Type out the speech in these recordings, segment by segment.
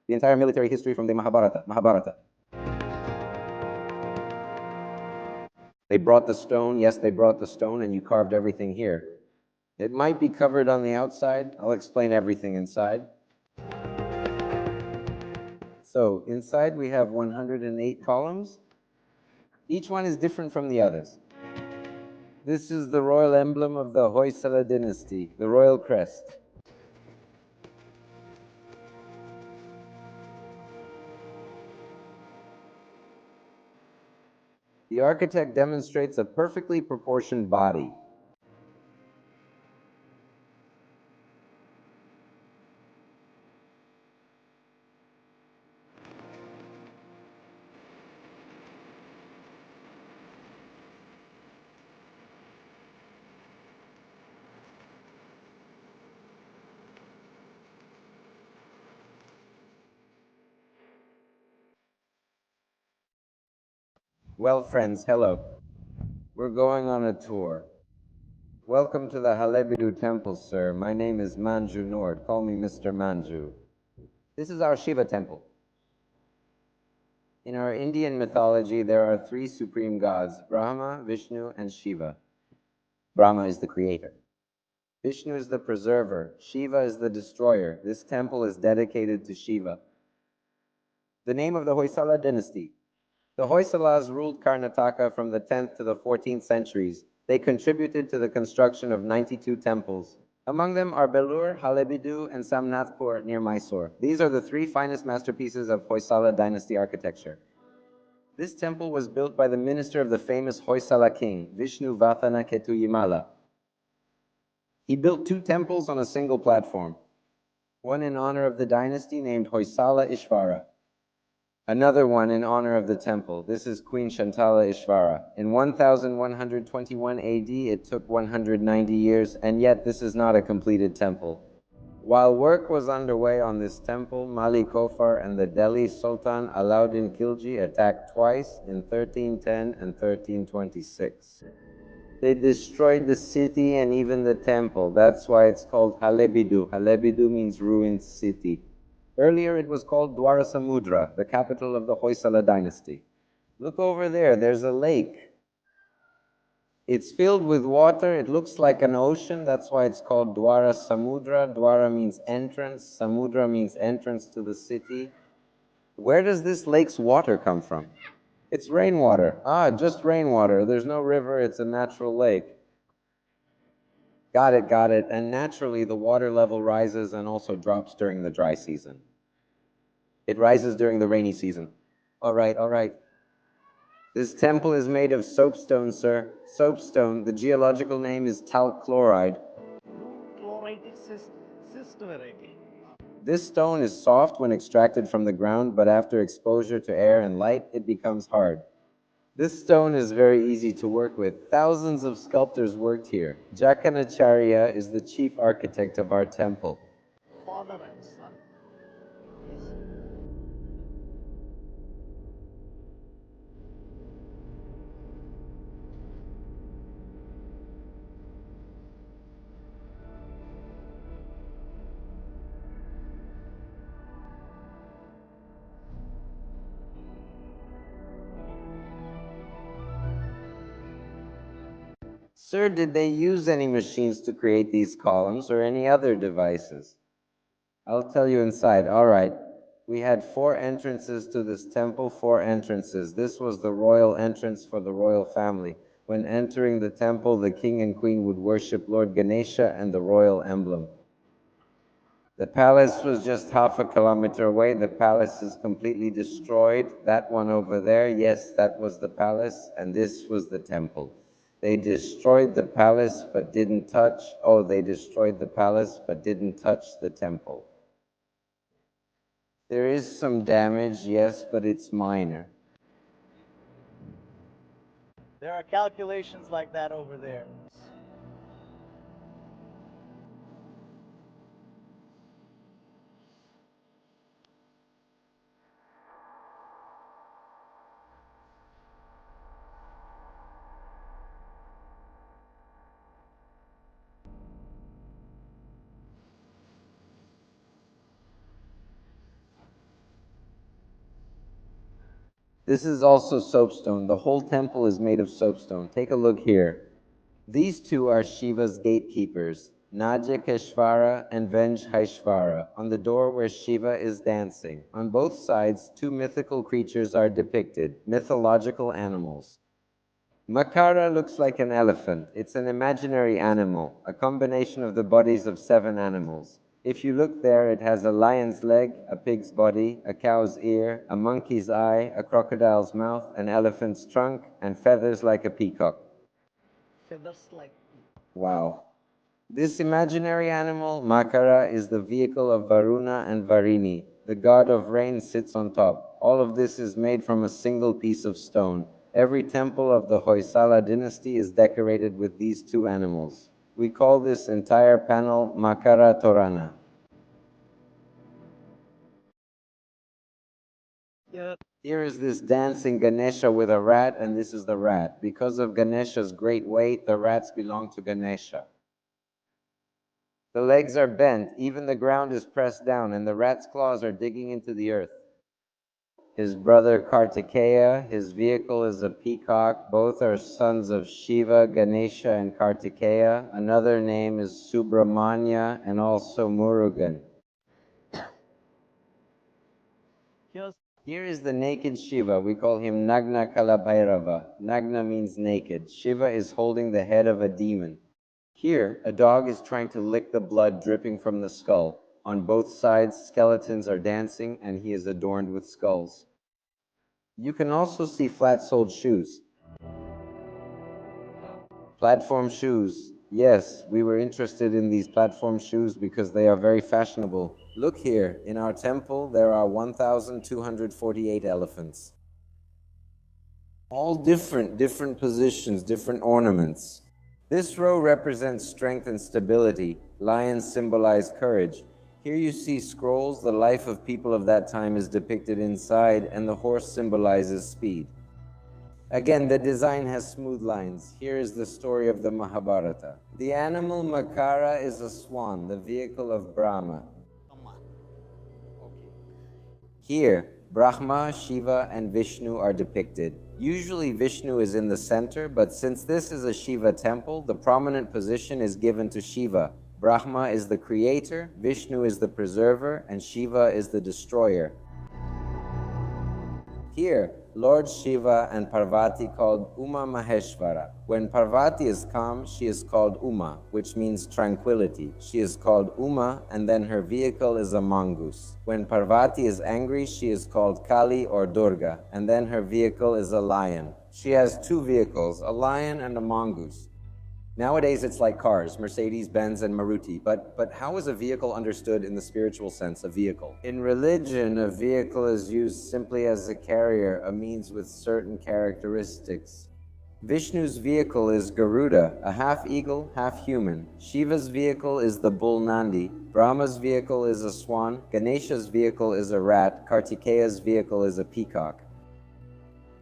the entire military history from the Mahabharata. They brought the stone, yes, they brought the stone, and you carved everything here. It might be covered on the outside. I'll explain everything inside. So inside we have 108 columns. Each one is different from the others. This is the royal emblem of the Hoysala dynasty, the royal crest. The architect demonstrates a perfectly proportioned body. Well, friends, hello. We're going on a tour. Welcome to the Halebidu temple, sir. My name is Manju Nord. Call me Mr. Manju. This is our Shiva temple. In our Indian mythology, there are three supreme gods, Brahma, Vishnu, and Shiva. Brahma is the creator. Vishnu is the preserver. Shiva is the destroyer. This temple is dedicated to Shiva. The name of the Hoysala dynasty. The Hoysalas ruled Karnataka from the 10th to the 14th centuries. They contributed to the construction of 92 temples. Among them are Belur, Halebidu, and Samnathpur near Mysore. These are the three finest masterpieces of Hoysala dynasty architecture. This temple was built by the minister of the famous Hoysala king, Vishnu Vathana Ketuyimala. He built two temples on a single platform, one in honor of the dynasty named Hoysala Ishvara, another one in honor of the temple. This is Queen Shantala Ishvara. In 1121 AD, it took 190 years, and yet this is not a completed temple. While work was underway on this temple, Mali Kofar and the Delhi Sultan Alauddin Khilji attacked twice in 1310 and 1326. They destroyed the city and even the temple. That's why it's called Halebidu. Halebidu means ruined city. Earlier it was called Dwarasamudra, the capital of the Hoysala dynasty. Look over there, there's a lake. It's filled with water. It looks like an ocean. That's why it's called Dwara Samudra. Dwara means entrance. Samudra means entrance to the city. Where does this lake's water come from? It's rainwater. Ah, just rainwater. There's no river. It's a natural lake. Got it, got it. And naturally, the water level rises and also drops during the dry season. It rises during the rainy season. All right, all right. This temple is made of soapstone, sir. Soapstone. The geological name is talc chloride. Chloride is cyst variety. This stone is soft when extracted from the ground, but after exposure to air and light, it becomes hard. This stone is very easy to work with. Thousands of sculptors worked here. Jakanacharya is the chief architect of our temple. Father and son. Yes. Sir, did they use any machines to create these columns or any other devices? I'll tell you inside. All right. We had four entrances to this temple, four entrances. This was the royal entrance for the royal family. When entering the temple, the king and queen would worship Lord Ganesha and the royal emblem. The palace was just half a kilometer away. The palace is completely destroyed. That one over there, yes, that was the palace, and this was the temple. They destroyed the palace but didn't touch. Oh, they destroyed the palace but didn't touch the temple. There is some damage, yes, but it's minor. There are calculations like that over there. This is also soapstone. The whole temple is made of soapstone. Take a look here. These two are Shiva's gatekeepers, Najakeshvara and Venjhaishvara, on the door where Shiva is dancing. On both sides, two mythical creatures are depicted, mythological animals. Makara looks like an elephant. It's an imaginary animal, a combination of the bodies of 7 animals. If you look there, it has a lion's leg, a pig's body, a cow's ear, a monkey's eye, a crocodile's mouth, an elephant's trunk, and feathers like a peacock. Feathers like. Wow. This imaginary animal, Makara, is the vehicle of Varuna and Varini. The god of rain sits on top. All of this is made from a single piece of stone. Every temple of the Hoysala dynasty is decorated with these two animals. We call this entire panel Makara Torana. Yeah. Here is this dancing Ganesha with a rat, and this is the rat. Because of Ganesha's great weight, the rats belong to Ganesha. The legs are bent, even the ground is pressed down, and the rat's claws are digging into the earth. His brother Kartikeya, his vehicle is a peacock. Both are sons of Shiva, Ganesha, and Kartikeya. Another name is Subramanya and also Murugan. Here's. Here is the naked Shiva. We call him Nagna Kalabhairava. Nagna means naked. Shiva is holding the head of a demon. Here, a dog is trying to lick the blood dripping from the skull. On both sides, skeletons are dancing, and he is adorned with skulls. You can also see flat-soled shoes. Platform shoes. Yes, we were interested in these platform shoes because they are very fashionable. Look here, in our temple, there are 1,248 elephants. All different positions, different ornaments. This row represents strength and stability. Lions symbolize courage. Here you see scrolls. The life of people of that time is depicted inside, and the horse symbolizes speed. Again, the design has smooth lines. Here is the story of the Mahabharata. The animal Makara is a swan, the vehicle of Brahma. Come on. Okay. Here, Brahma, Shiva, and Vishnu are depicted. Usually Vishnu is in the center, but since this is a Shiva temple, the prominent position is given to Shiva. Brahma is the creator, Vishnu is the preserver, and Shiva is the destroyer. Here, Lord Shiva and Parvati called Uma Maheshvara. When Parvati is calm, she is called Uma, which means tranquility. She is called Uma, and then her vehicle is a mongoose. When Parvati is angry, she is called Kali or Durga, and then her vehicle is a lion. She has 2 vehicles, a lion and a mongoose. Nowadays, it's like cars, Mercedes, Benz, and Maruti. But how is a vehicle understood in the spiritual sense, a vehicle? In religion, a vehicle is used simply as a carrier, a means with certain characteristics. Vishnu's vehicle is Garuda, a half eagle, half human. Shiva's vehicle is the bull Nandi. Brahma's vehicle is a swan. Ganesha's vehicle is a rat. Kartikeya's vehicle is a peacock.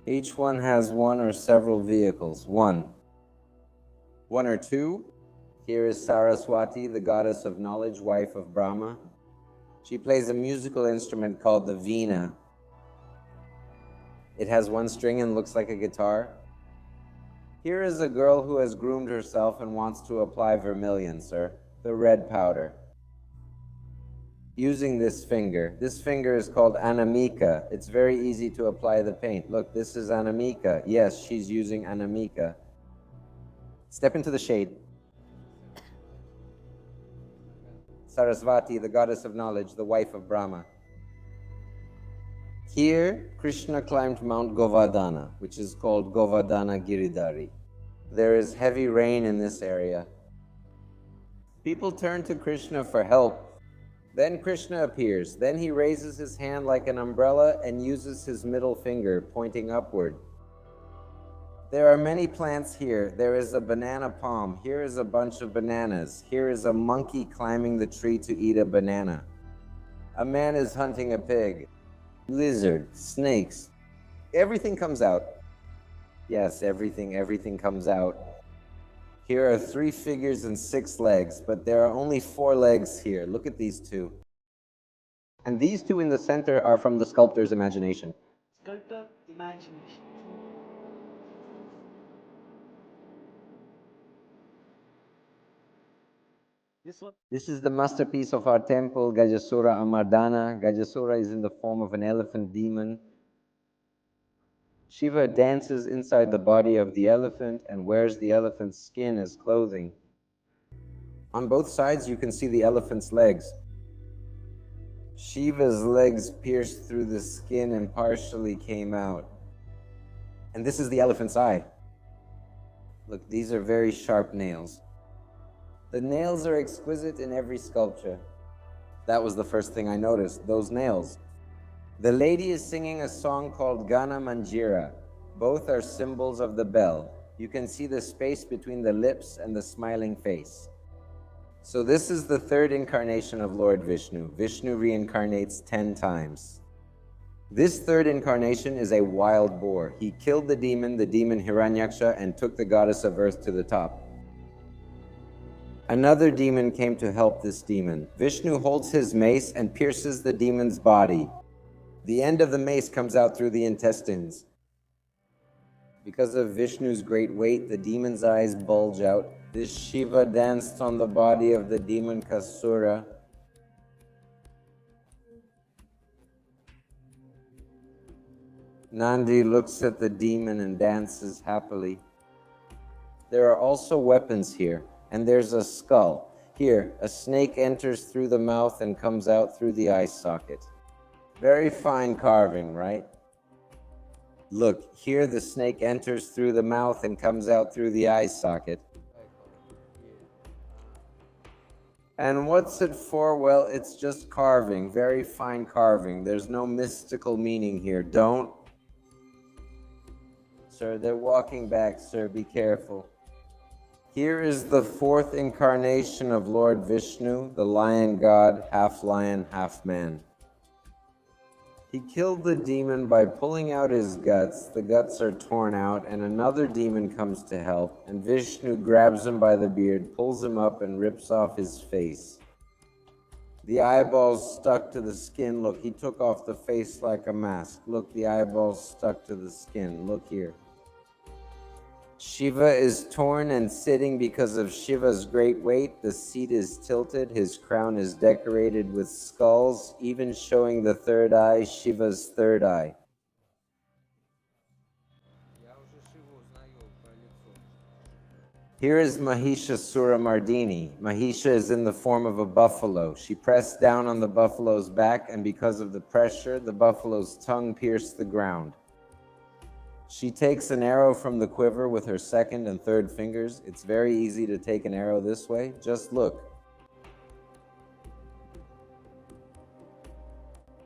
Each one has one or several vehicles. One or two. Here is Saraswati, the goddess of knowledge, wife of Brahma. She plays a musical instrument called the veena. It has 1 string and looks like a guitar. Here is a girl who has groomed herself and wants to apply vermilion, sir, the red powder. Using this finger. This finger is called Anamika. It's very easy to apply the paint. Look, this is Anamika. Yes, she's using Anamika. Step into the shade. Sarasvati, the goddess of knowledge, the wife of Brahma. Here, Krishna climbed Mount Govardhana, which is called Govardhana Giridhari. There is heavy rain in this area. People turn to Krishna for help. Then Krishna appears. Then he raises his hand like an umbrella and uses his middle finger, pointing upward. There are many plants here. There is a banana palm. Here is a bunch of bananas. Here is a monkey climbing the tree to eat a banana. A man is hunting a pig. Lizard, snakes. Everything comes out. Yes, everything comes out. Here are 3 figures and 6 legs, but there are only 4 legs here. Look at these 2. And these 2 in the center are from the sculptor's imagination. Sculptor Imagination. This is the masterpiece of our temple, Gajasura Amardana. Gajasura is in the form of an elephant demon. Shiva dances inside the body of the elephant and wears the elephant's skin as clothing. On both sides, you can see the elephant's legs. Shiva's legs pierced through the skin and partially came out. And this is the elephant's eye. Look, these are very sharp nails. The nails are exquisite in every sculpture. That was the first thing I noticed, those nails. The lady is singing a song called Gana Manjira. Both are symbols of the bell. You can see the space between the lips and the smiling face. So this is the third incarnation of Lord Vishnu. Vishnu reincarnates 10 times. This third incarnation is a wild boar. He killed the demon Hiranyaksha, and took the goddess of earth to the top. Another demon came to help this demon. Vishnu holds his mace and pierces the demon's body. The end of the mace comes out through the intestines. Because of Vishnu's great weight, the demon's eyes bulge out. This Shiva danced on the body of the demon Kasura. Nandi looks at the demon and dances happily. There are also weapons here, and there's a skull. Here, a snake enters through the mouth and comes out through the eye socket. Very fine carving, right? Look, here the snake enters through the mouth and comes out through the eye socket. And what's it for? Well, it's just carving, very fine carving. There's no mystical meaning here. Don't. Sir, they're walking back, sir. Be careful. Here is the fourth incarnation of Lord Vishnu, the lion god, half lion, half man. He killed the demon by pulling out his guts. The guts are torn out, and another demon comes to help, and Vishnu grabs him by the beard, pulls him up, and rips off his face. The eyeballs stuck to the skin. Look, he took off the face like a mask. Look, the eyeballs stuck to the skin. Look here. Shiva is torn and sitting because of Shiva's great weight. The seat is tilted, his crown is decorated with skulls, even showing the third eye, Shiva's third eye. Here is Mahishasura Mardini. Mahisha is in the form of a buffalo. She pressed down on the buffalo's back, and because of the pressure, the buffalo's tongue pierced the ground. She takes an arrow from the quiver with her second and third fingers. It's very easy to take an arrow this way. Just look.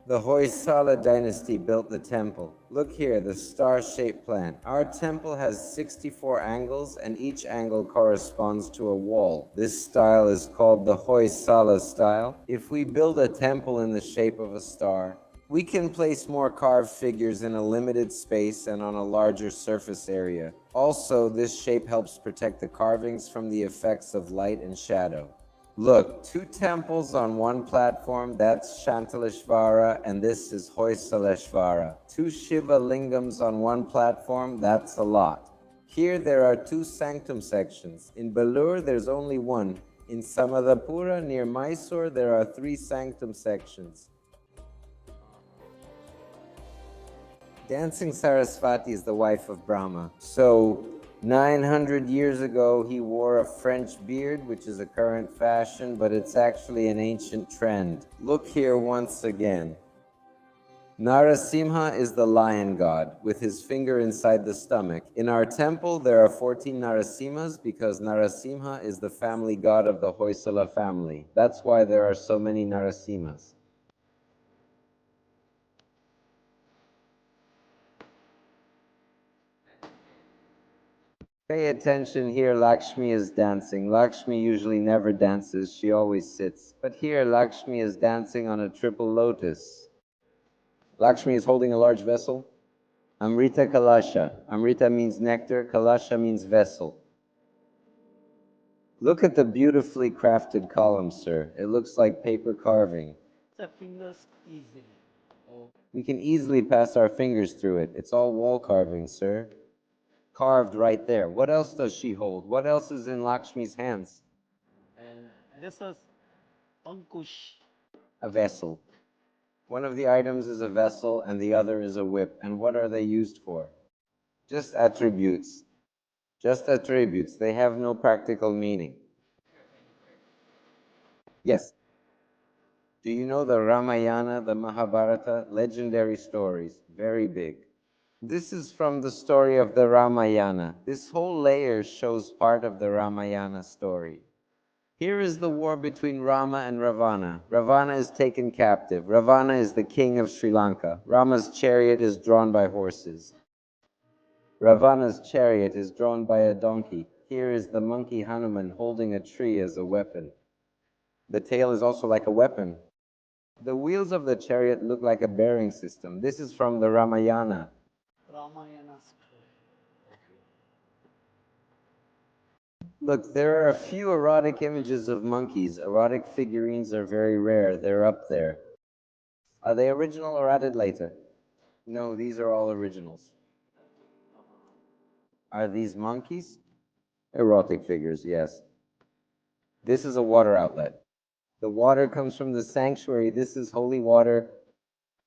The Hoysala dynasty built the temple. Look here, the star-shaped plan. Our temple has 64 angles, and each angle corresponds to a wall. This style is called the Hoysala style. If we build a temple in the shape of a star, we can place more carved figures in a limited space and on a larger surface area. Also, this shape helps protect the carvings from the effects of light and shadow. Look, 2 temples on one platform, that's Shantaleshvara, and this is Hoysaleshvara. 2 Shiva lingams on one platform, that's a lot. Here there are 2 sanctum sections. In Belur, there's only 1. In Samadapura, near Mysore, there are 3 sanctum sections. Dancing Sarasvati is the wife of Brahma. So, 900 years ago, he wore a French beard, which is a current fashion, but it's actually an ancient trend. Look here once again. Narasimha is the lion god, with his finger inside the stomach. In our temple, there are 14 Narasimhas because Narasimha is the family god of the Hoysala family. That's why there are so many Narasimhas. Pay attention here, Lakshmi is dancing. Lakshmi usually never dances, she always sits. But here, Lakshmi is dancing on a triple lotus. Lakshmi is holding a large vessel. Amrita Kalasha. Amrita means nectar, Kalasha means vessel. Look at the beautifully crafted column, sir. It looks like paper carving. The fingers easily. We can easily pass our fingers through it. It's all wall carving, sir. Carved right there. What else does she hold? What else is in Lakshmi's hands? This is Ankush. A vessel. One of the items is a vessel and the other is a whip. And what are they used for? Just attributes. Just attributes. They have no practical meaning. Yes. Do you know the Ramayana, the Mahabharata? Legendary stories. Very big. This is from the story of the Ramayana. This whole layer shows part of the Ramayana story. Here is the war between Rama and Ravana. Ravana is taken captive. Ravana is the king of Sri Lanka. Rama's chariot is drawn by horses. Ravana's chariot is drawn by a donkey. Here is the monkey Hanuman holding a tree as a weapon. The tail is also like a weapon. The wheels of the chariot look like a bearing system. This is from the Ramayana. Ramayana. Look, there are a few erotic images of monkeys. Erotic figurines are very rare. They're up there. Are they original or added later? No, these are all originals. Are these monkeys? Erotic figures, yes. This is a water outlet. The water comes from the sanctuary. This is holy water.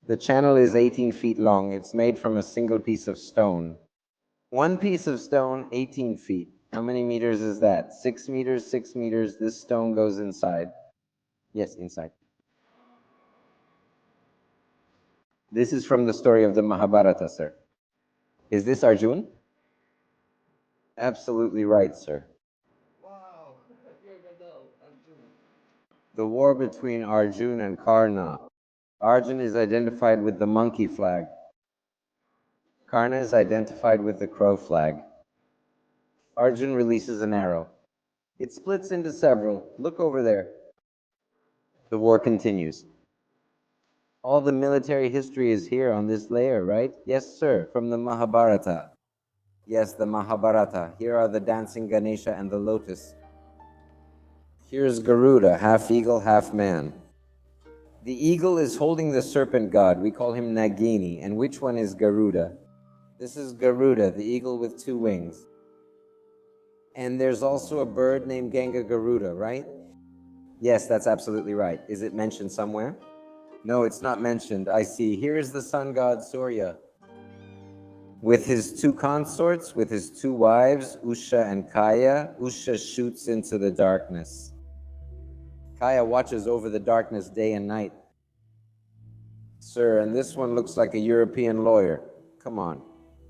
The channel is 18 feet long. It's made from a single piece of stone. One piece of stone, 18 feet. How many meters is that? 6 meters, 6 meters. This stone goes inside. Yes, inside. This is from the story of the Mahabharata, sir. Is this Arjun? Absolutely right, sir. Wow. The war between Arjun and Karna. Arjun is identified with the monkey flag. Karna is identified with the crow flag. Arjun releases an arrow. It splits into several. Look over there. The war continues. All the military history is here on this layer, right? Yes, sir, from the Mahabharata. Yes, the Mahabharata. Here are the dancing Ganesha and the lotus. Here's Garuda, half eagle, half man. The eagle is holding the serpent god. We call him Nagini. And which one is Garuda? This is Garuda, the eagle with 2 wings. And there's also a bird named Ganga Garuda, right? Yes, that's absolutely right. Is it mentioned somewhere? No, it's not mentioned. I see. Here is the sun god Surya. With his 2 consorts, with his 2 wives, Usha and Kaya. Usha shoots into the darkness. Kaya watches over the darkness day and night. Sir, and this one looks like a European lawyer. Come on.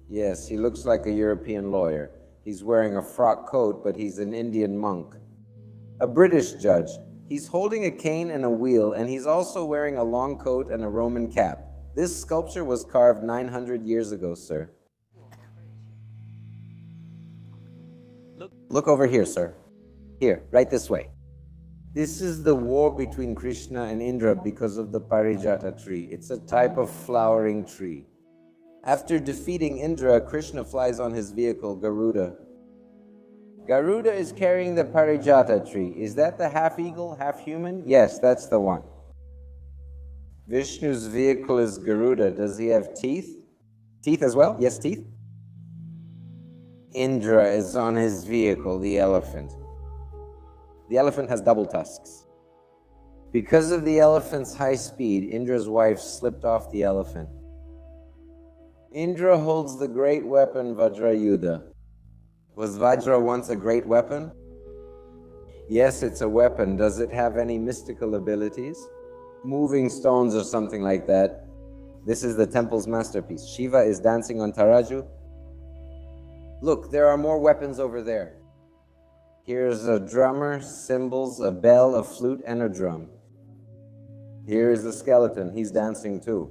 Yes, he looks like a European lawyer. He's wearing a frock coat, but he's an Indian monk. A British judge. He's holding a cane and a wheel, and he's also wearing a long coat and a Roman cap. This sculpture was carved 900 years ago, sir. Look over here, sir. Here, right this way. This is the war between Krishna and Indra because of the Parijata tree. It's a type of flowering tree. After defeating Indra, Krishna flies on his vehicle, Garuda. Garuda is carrying the Parijata tree. Is that the half eagle, half human? Yes, that's the one. Vishnu's vehicle is Garuda. Does he have teeth? Teeth as well? Yes, teeth. Indra is on his vehicle, the elephant. The elephant has double tusks. Because of the elephant's high speed, Indra's wife slipped off the elephant. Indra holds the great weapon Vajrayudha. Was Vajra once a great weapon? Yes, it's a weapon. Does it have any mystical abilities? Moving stones or something like that. This is the temple's masterpiece. Shiva is dancing on Taraju. Look, there are more weapons over there. Here's a drummer, cymbals, a bell, a flute, and a drum. Here is the skeleton. He's dancing too.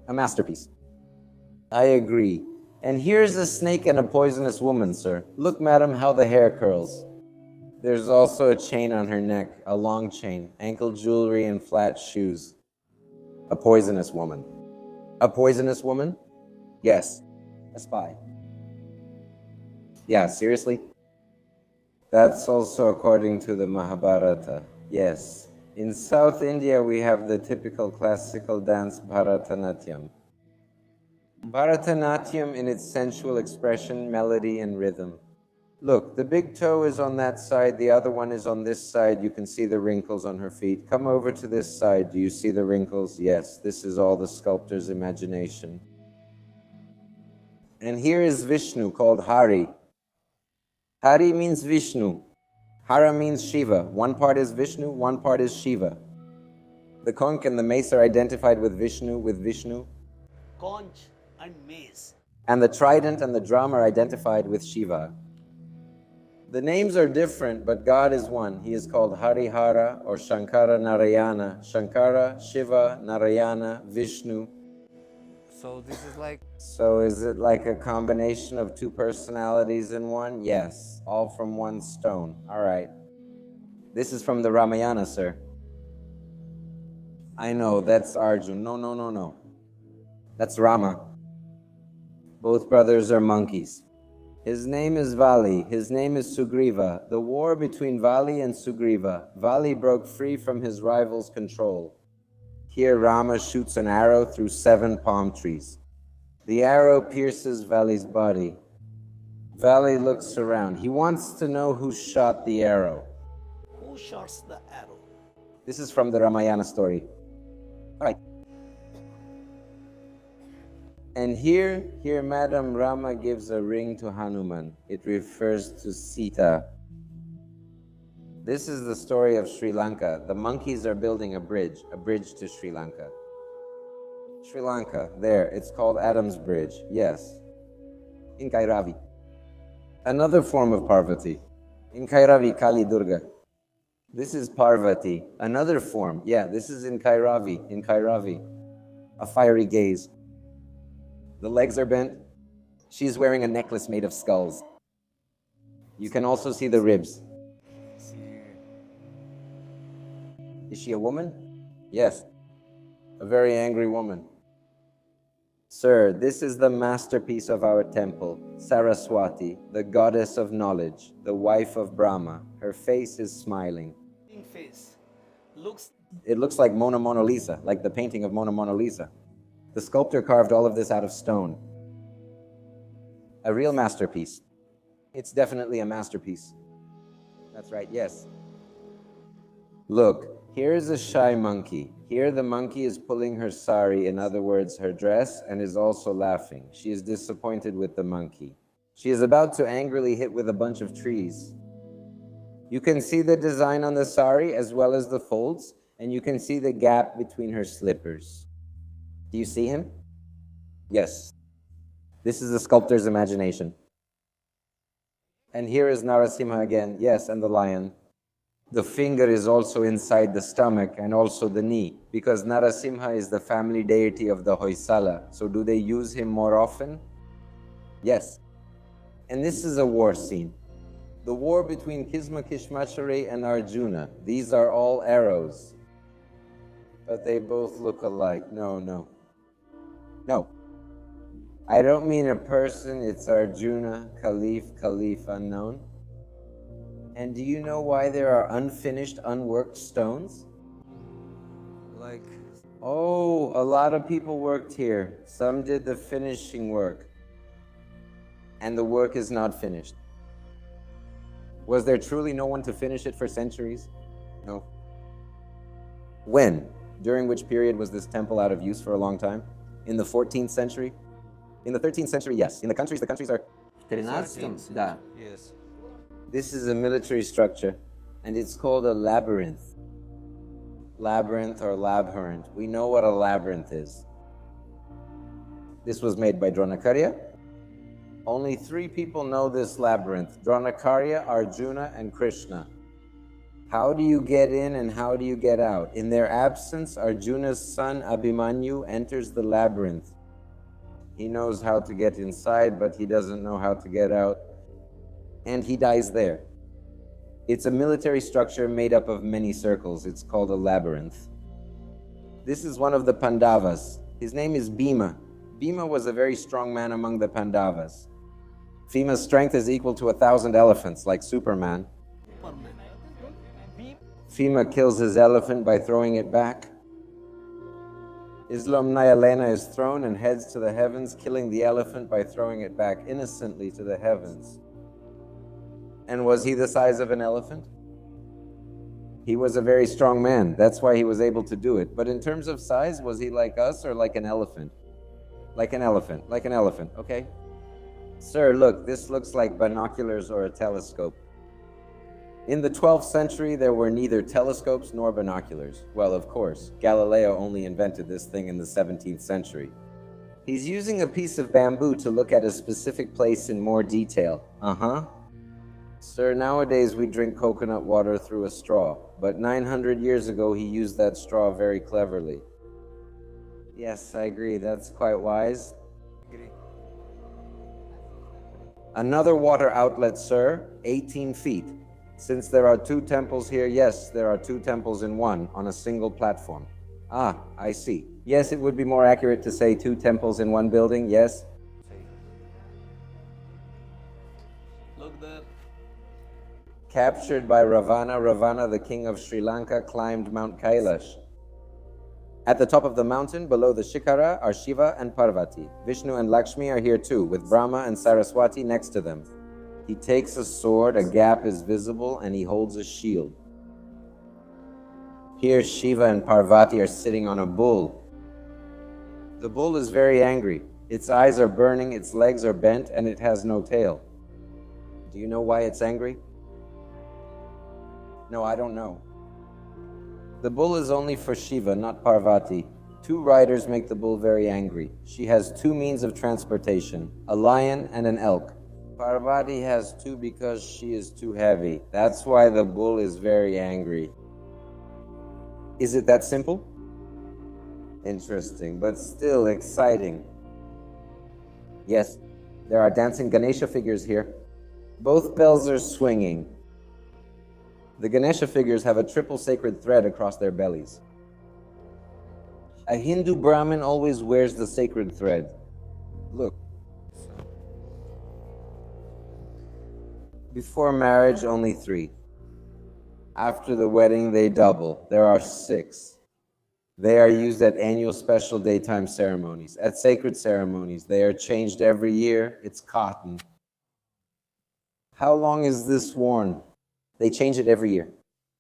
A masterpiece. I agree. And here's a snake and a poisonous woman, sir. Look, madam, how the hair curls. There's also a chain on her neck, a long chain, ankle jewelry, and flat shoes. A poisonous woman. A poisonous woman? Yes. A spy. Yeah, seriously? That's also according to the Mahabharata. Yes. In South India, we have the typical classical dance Bharatanatyam. Bharatanatyam in its sensual expression, melody, and rhythm. Look, the big toe is on that side, the other one is on this side. You can see the wrinkles on her feet. Come over to this side. Do you see the wrinkles? Yes, this is all the sculptor's imagination. And here is Vishnu, called Hari. Hari means Vishnu. Hara means Shiva. One part is Vishnu, one part is Shiva. The conch and the mace are identified with Vishnu. Conch and mace. And the trident and the drum are identified with Shiva. The names are different, but God is one. He is called Harihara or Shankara Narayana. Shankara, Shiva, Narayana, Vishnu. So is it like a combination of two personalities in one? Yes, all from one stone. All right. This is from the Ramayana, sir. I know, that's Arjun. No. That's Rama. Both brothers are monkeys. His name is Vali. His name is Sugriva. The war between Vali and Sugriva. Vali broke free from his rival's control. Here Rama shoots an arrow through 7 palm trees. The arrow pierces Vali's body. Vali looks around. He wants to know who shot the arrow. Who shots the arrow? This is from the Ramayana story. All right. And here Madam Rama gives a ring to Hanuman. It refers to Sita. This is the story of Sri Lanka. The monkeys are building a bridge to Sri Lanka. Sri Lanka, there, it's called Adam's Bridge, yes. In Kairavi. Another form of Parvati. In Kairavi, Kali Durga. This is Parvati, another form. Yeah, this is in Kairavi. A fiery gaze. The legs are bent. She's wearing a necklace made of skulls. You can also see the ribs. Is she a woman? Yes. A very angry woman. Sir, this is the masterpiece of our temple, Saraswati, the goddess of knowledge, the wife of Brahma. Her face is smiling. It looks like Mona Lisa, like the painting of Mona Lisa. The sculptor carved all of this out of stone. A real masterpiece. It's definitely a masterpiece. That's right, yes. Look, here is a shy monkey. Here the monkey is pulling her sari, in other words, her dress, and is also laughing. She is disappointed with the monkey. She is about to angrily hit with a bunch of trees. You can see the design on the sari as well as the folds, and you can see the gap between her slippers. Do you see him? Yes. This is the sculptor's imagination. And here is Narasimha again, yes, and the lion. The finger is also inside the stomach and also the knee, because Narasimha is the family deity of the Hoysala. So do they use him more often? Yes. And this is a war scene. The war between Kismakishmachari and Arjuna. These are all arrows. But they both look alike. No. I don't mean a person, it's Arjuna, Caliph unknown. And do you know why there are unfinished, unworked stones? Oh, a lot of people worked here. Some did the finishing work. And the work is not finished. Was there truly no one to finish it for centuries? No. When? During which period was this temple out of use for a long time? In the 14th century? In the 13th century, yes. In the countries are... 13th? Da. Yes. This is a military structure, and it's called a labyrinth. Labyrinth or labyrinth. We know what a labyrinth is. This was made by Dronakarya. Only 3 people know this labyrinth: Dronakarya, Arjuna, and Krishna. How do you get in and how do you get out? In their absence, Arjuna's son Abhimanyu enters the labyrinth. He knows how to get inside, but he doesn't know how to get out. And he dies there. It's a military structure made up of many circles. It's called a labyrinth. This is one of the Pandavas. His name is Bhima. Bhima was a very strong man among the Pandavas. Bhima's strength is equal to 1,000 elephants, like Superman. Fima kills his elephant by throwing it back. Islam Nyalena is thrown and heads to the heavens, killing the elephant by throwing it back innocently to the heavens. And was he the size of an elephant? He was a very strong man. That's why he was able to do it. But in terms of size, was he like us or like an elephant? Like an elephant, okay? Sir, look, this looks like binoculars or a telescope. In the 12th century, there were neither telescopes nor binoculars. Well, of course, Galileo only invented this thing in the 17th century. He's using a piece of bamboo to look at a specific place in more detail. Sir, nowadays we drink coconut water through a straw, but 900 years ago he used that straw very cleverly. Yes, I agree, that's quite wise. Another water outlet, sir, 18 feet. Since there are 2 temples here, yes, there are 2 temples in one, on a single platform. Ah, I see. Yes, it would be more accurate to say 2 temples in one building, yes? Look there. Captured by Ravana, Ravana, the king of Sri Lanka, climbed Mount Kailash. At the top of the mountain, below the Shikara, are Shiva and Parvati. Vishnu and Lakshmi are here too, with Brahma and Saraswati next to them. He takes a sword, a gap is visible, and he holds a shield. Here Shiva and Parvati are sitting on a bull. The bull is very angry. Its eyes are burning, its legs are bent, and it has no tail. Do you know why it's angry? No, I don't know. The bull is only for Shiva, not Parvati. 2 riders make the bull very angry. She has 2 means of transportation, a lion and an elk. Parvati has 2 because she is too heavy. That's why the bull is very angry. Is it that simple? Interesting, but still exciting. Yes, there are dancing Ganesha figures here. Both bells are swinging. The Ganesha figures have a triple sacred thread across their bellies. A Hindu Brahmin always wears the sacred thread. Look. Before marriage, only 3. After the wedding, they double. There are 6. They are used at annual special daytime ceremonies. At sacred ceremonies, they are changed every year. It's cotton. How long is this worn? They change it every year.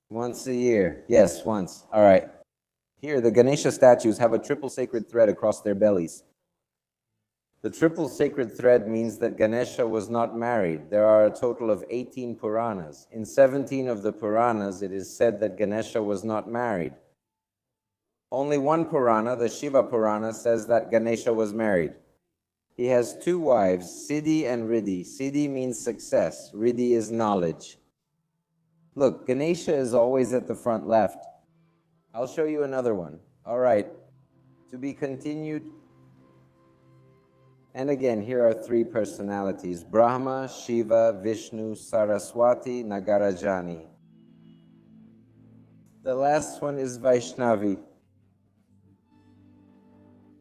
Once a year. Yes, once. All right. Here, the Ganesha statues have a triple sacred thread across their bellies. The triple sacred thread means that Ganesha was not married. There are a total of 18 Puranas. In 17 of the Puranas, it is said that Ganesha was not married. Only one Purana, the Shiva Purana, says that Ganesha was married. He has 2 wives, Siddhi and Riddhi. Siddhi means success. Riddhi is knowledge. Look, Ganesha is always at the front left. I'll show you another one. All right. To be continued. And again, here are 3 personalities: Brahma, Shiva, Vishnu, Saraswati, Nagarajani. The last one is Vaishnavi.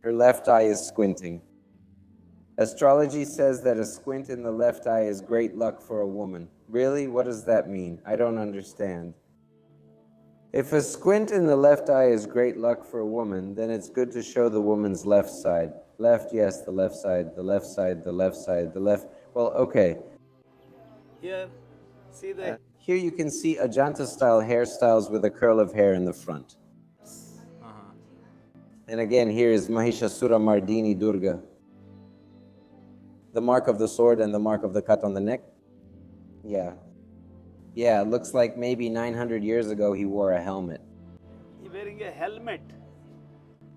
Her left eye is squinting. Astrology says that a squint in the left eye is great luck for a woman. Really? What does that mean? I don't understand. If a squint in the left eye is great luck for a woman, then it's good to show the woman's left side. Left, yes, the left side, the left side, the left side, the left. Well, okay. Here, see the... Here you can see Ajanta-style hairstyles with a curl of hair in the front. And again, here is Mahishasura Mardini Durga. The mark of the sword and the mark of the cut on the neck. Yeah. Yeah, it looks like maybe 900 years ago he wore a helmet. He's wearing a helmet.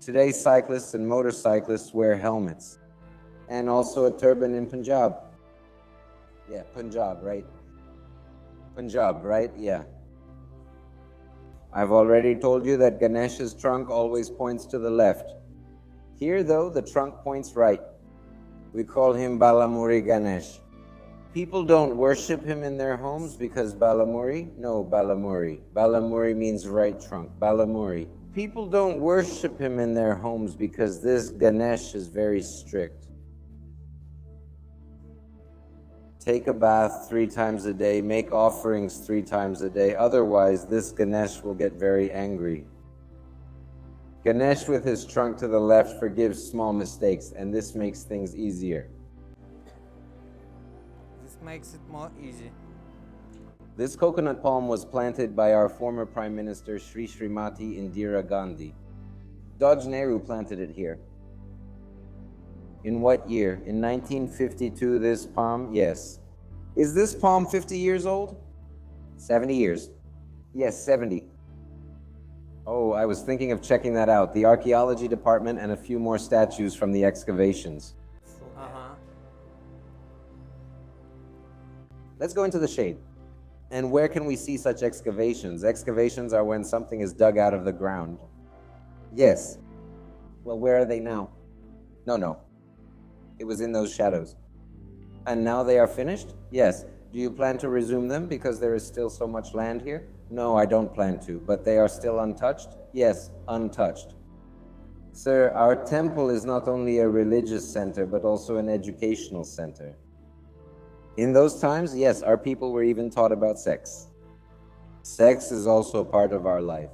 Today, cyclists and motorcyclists wear helmets. And also a turban in Punjab. Yeah, Punjab, right? Punjab, right? Yeah. I've already told you that Ganesha's trunk always points to the left. Here, though, the trunk points right. We call him Balamuri Ganesh. People don't worship him in their homes because Balamuri? No, Balamuri. Balamuri means right trunk. Balamuri. People don't worship him in their homes because this Ganesh is very strict. take a bath 3 times a day, make offerings 3 times a day. Otherwise, this Ganesh will get very angry. Ganesh with his trunk to the left forgives small mistakes, and this makes things easier. This makes it more easy. This coconut palm was planted by our former Prime Minister Shri Srimati Indira Gandhi. Dodge Nehru planted it here. In what year? In 1952, this palm? Yes. Is this palm 50 years old? 70 years. Yes, 70. Oh, I was thinking of checking that out. The archaeology department and a few more statues from the excavations. Let's go into the shade. And where can we see such excavations? Excavations are when something is dug out of the ground. Yes. Well, where are they now? No. It was in those shadows. And now they are finished? Yes. Do you plan to resume them because there is still so much land here? No, I don't plan to, but they are still untouched? Yes, untouched. Sir, our temple is not only a religious center, but also an educational center. In those times, yes, our people were even taught about sex. Sex is also part of our life.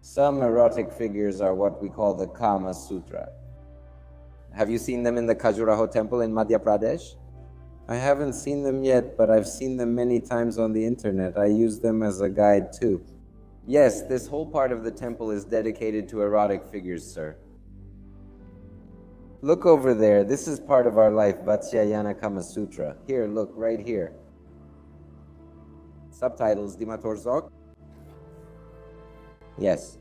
Some erotic figures are what we call the Kama Sutra. Have you seen them in the Khajuraho temple in Madhya Pradesh? I haven't seen them yet, but I've seen them many times on the internet. I use them as a guide too. Yes, this whole part of the temple is dedicated to erotic figures, sir. Look over there. This is part of our life, Vatsyayana Kama Sutra. Here, look, right here. Subtitles, Dimatorzok? Yes.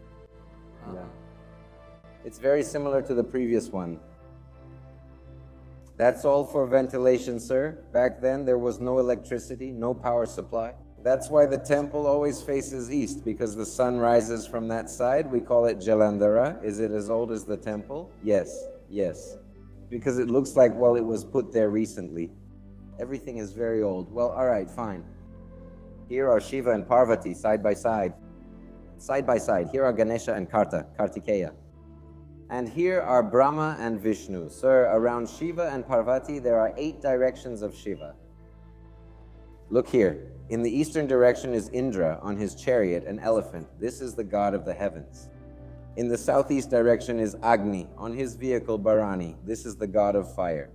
Yeah. It's very similar to the previous one. That's all for ventilation, sir. Back then, there was no electricity, no power supply. That's why the temple always faces east, because the sun rises from that side. We call it Jalandhara. Is it as old as the temple? Yes. Because it looks like, well, it was put there recently. Everything is very old. Well, all right, fine. Here are Shiva and Parvati side by side. Side by side. Here are Ganesha and Kartikeya. And here are Brahma and Vishnu. Sir, around Shiva and Parvati, there are 8 directions of Shiva. Look here. In the eastern direction is Indra on his chariot, an elephant. This is the god of the heavens. In the southeast direction is Agni on his vehicle Bharani. This is the god of fire.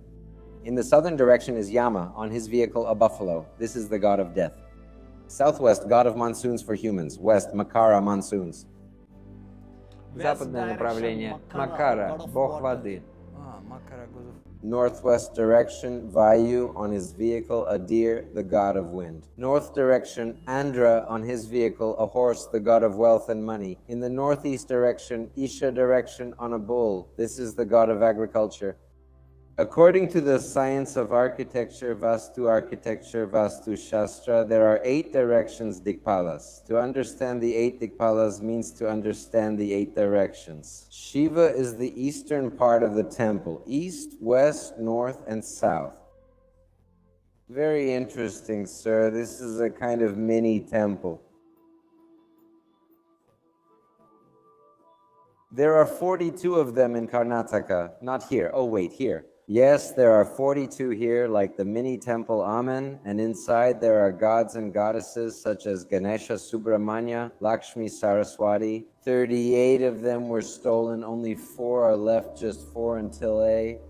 In the southern direction is Yama on his vehicle a buffalo. This is the god of death. Southwest, god of monsoons for humans. West, Makara, monsoons. Западное направление Макара, бог воды. Макара, god of... Northwest direction, Vayu on his vehicle a deer, the god of wind. North direction, Andra on his vehicle a horse, the god of wealth and money. In the northeast direction, Isha direction on a bull. This is the god of agriculture. According to the science of architecture, Vastu Shastra, there are 8 directions Dikpalas. To understand the 8 Dikpalas means to understand the 8 directions. Shiva is the eastern part of the temple, east, west, north, and south. Very interesting, sir. This is a kind of mini temple. There are 42 of them in Karnataka. Not here. Oh, wait, here. Yes, there are 42 here, like the mini temple Amen, and inside there are gods and goddesses such as Ganesha Subramanya, Lakshmi Saraswati. 38 of them were stolen, only 4 are left, just 4 until A.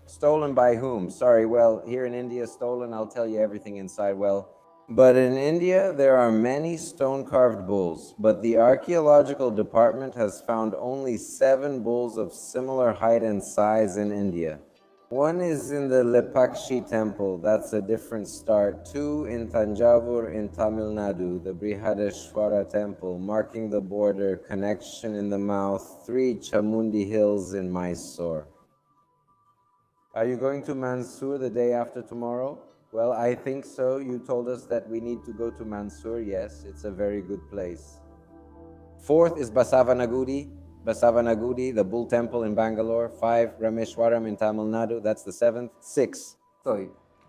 Stolen by whom? Sorry, well, here in India, stolen, I'll tell you everything inside, well. But in India, there are many stone-carved bulls, but the archaeological department has found only 7 bulls of similar height and size in India. One is in the Lepakshi temple, that's a different start. 2 in Tanjavur in Tamil Nadu, the Brihadeshwara temple, marking the border, connection in the mouth. 3 Chamundi hills in Mysore. Are you going to Mansoor the day after tomorrow? Well, I think so. You told us that we need to go to Mansoor. Yes, it's a very good place. 4th is Basavanagudi, the Bull Temple in Bangalore. 5, Rameshwaram in Tamil Nadu. That's the 7th. 6.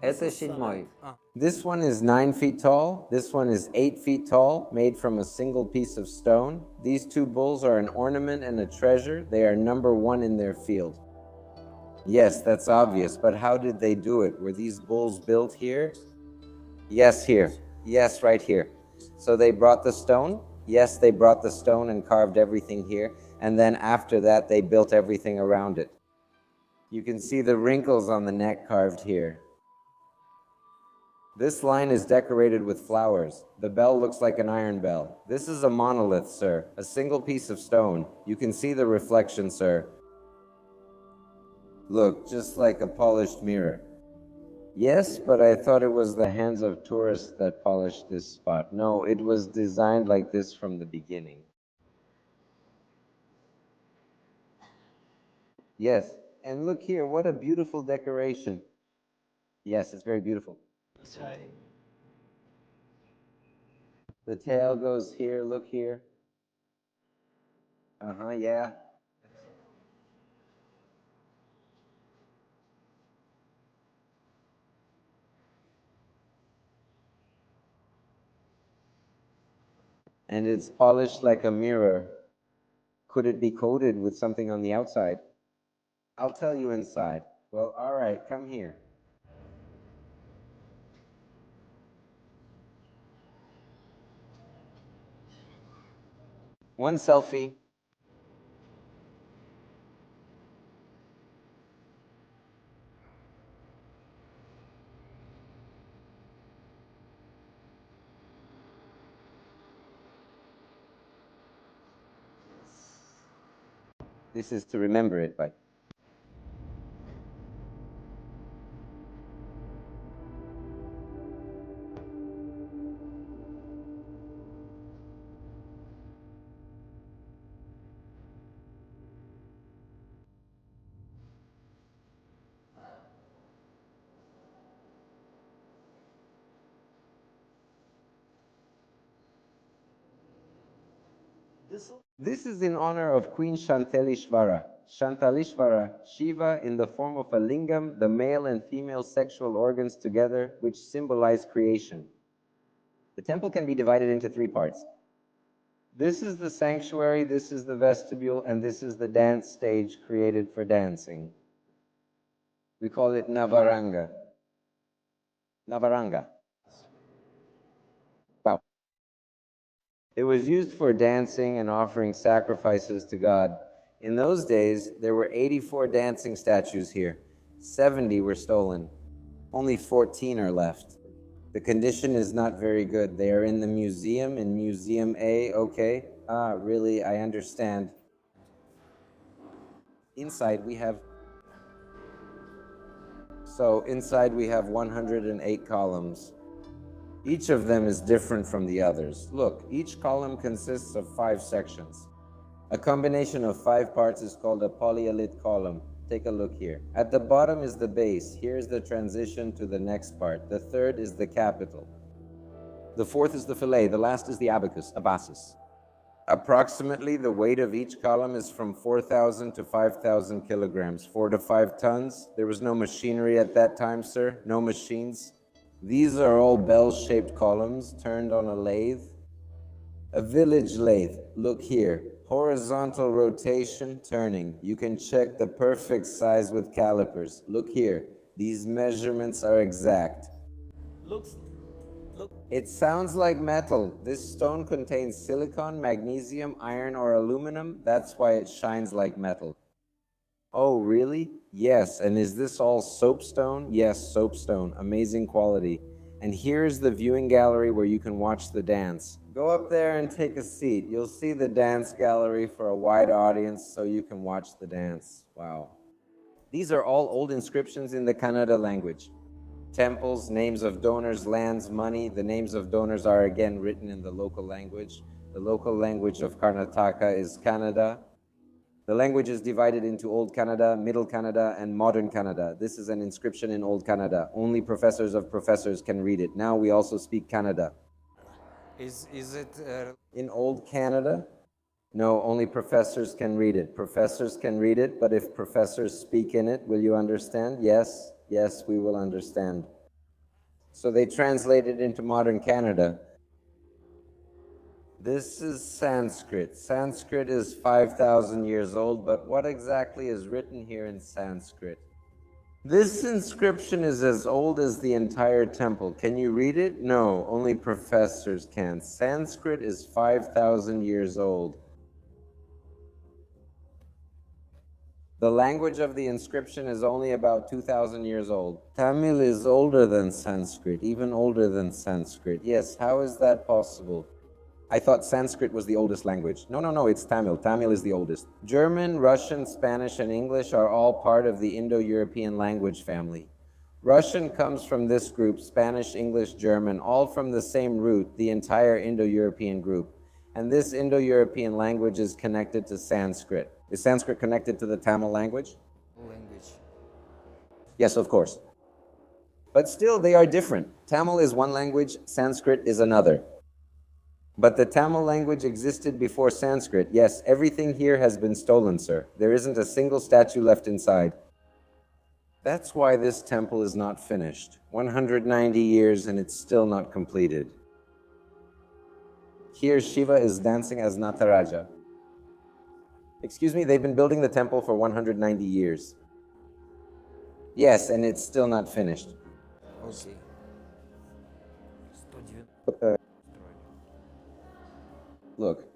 Это седьмой. This one is 9 feet tall. This one is 8 feet tall, made from a single piece of stone. These 2 bulls are an ornament and a treasure. They are number 1 in their field. Yes, that's obvious, but how did they do it? Were these bulls built here? Yes, here. Yes, right here. So they brought the stone? Yes, they brought the stone and carved everything here, and then after that they built everything around it. You can see the wrinkles on the neck carved here. This line is decorated with flowers. The bell looks like an iron bell. This is a monolith, sir, a single piece of stone. You can see the reflection, sir. Look, just like a polished mirror. Yes, but I thought it was the hands of tourists that polished this spot. No, it was designed like this from the beginning. Yes, and look here, what a beautiful decoration. Yes, it's very beautiful. That's right. The tail goes here, look here. Uh-huh, yeah. And it's polished like a mirror. Could it be coated with something on the outside? I'll tell you inside. Well, all right, come here. One selfie. This is to remember it by. This is in honor of Queen Shantalishvara. Shantalishvara, Shiva in the form of a lingam, the male and female sexual organs together, which symbolize creation. The temple can be divided into three parts. This is the sanctuary, this is the vestibule, and this is the dance stage created for dancing. We call it Navaranga. Navaranga. Wow. It was used for dancing and offering sacrifices to God. In those days, there were 84 dancing statues here. 70 were stolen. Only 14 are left. The condition is not very good. They are in the museum, in Museum A, okay? Ah, really, I understand. Inside we have 108 columns. Each of them is different from the others. Look, each column consists of 5 sections. A combination of 5 parts is called a polyolith column. Take a look here. At the bottom is the base. Here's the transition to the next part. The third is the capital. The fourth is the fillet. The last is the abacus, a basis. Approximately the weight of each column is from 4,000 to 5,000 kilograms, 4 to 5 tons. There was no machinery at that time, sir, no machines. These are all bell-shaped columns turned on a lathe. A village lathe, look here. Horizontal rotation, turning. You can check the perfect size with calipers. Look here. These measurements are exact. Look. It sounds like metal. This stone contains silicon, magnesium, iron, or aluminum. That's why it shines like metal. Oh, really? Yes. And is this all soapstone? Yes, soapstone. Amazing quality. And here's the viewing gallery where you can watch the dance. Go up there and take a seat. You'll see the dance gallery for a wide audience so you can watch the dance. Wow. These are all old inscriptions in the Kannada language. Temples, names of donors, lands, money. The names of donors are again written in the local language. The local language of Karnataka is Kannada. The language is divided into Old Kannada, Middle Kannada, and Modern Kannada. This is an inscription in Old Kannada. Only professors of professors can read it. Now we also speak Kannada. Is it In Old Canada? No, only professors can read it. Professors can read it, but if professors speak in it, will you understand? Yes, yes, we will understand. So they translate it into modern Canada. This is Sanskrit. Sanskrit is 5,000 years old, but what exactly is written here in Sanskrit? This inscription is as old as the entire temple. Can you read it? No, only professors can. Sanskrit is 5,000 years old. The language of the inscription is only about 2,000 years old. Tamil is older than Sanskrit, even older than Sanskrit. Yes, how is that possible? I thought Sanskrit was the oldest language. No, it's Tamil. Tamil is the oldest. German, Russian, Spanish, and English are all part of the Indo-European language family. Russian comes from this group, Spanish, English, German, all from the same root, the entire Indo-European group. And this Indo-European language is connected to Sanskrit. Is Sanskrit connected to the Tamil language? Language. Yes, of course. But still, they are different. Tamil is one language, Sanskrit is another. But the Tamil language existed before Sanskrit. Yes, everything here has been stolen, sir. There isn't a single statue left inside. That's why this temple is not finished. 190 years and it's still not completed. Here, Shiva is dancing as Nataraja. Excuse me, they've been building the temple for 190 years. Yes, and it's still not finished. Okay. 190. Look,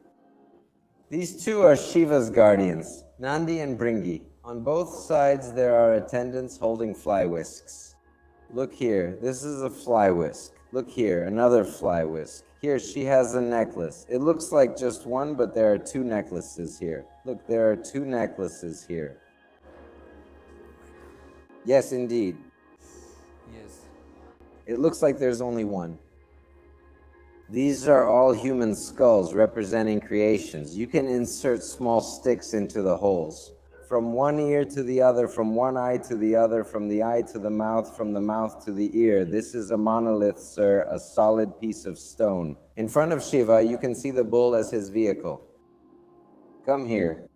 these two are Shiva's guardians, Nandi and Bringi. On both sides there are attendants holding fly whisks. Look here, this is a fly whisk. Look here, another fly whisk. Here, she has a necklace. It looks like just one, but there are two necklaces here. Look, there are two necklaces here. Yes, indeed. Yes. It looks like there's only one. These are all human skulls representing creations. You can insert small sticks into the holes. From one ear to the other, from one eye to the other, from the eye to the mouth, from the mouth to the ear. This is a monolith, sir, a solid piece of stone. In front of Shiva, you can see the bull as his vehicle. Come here.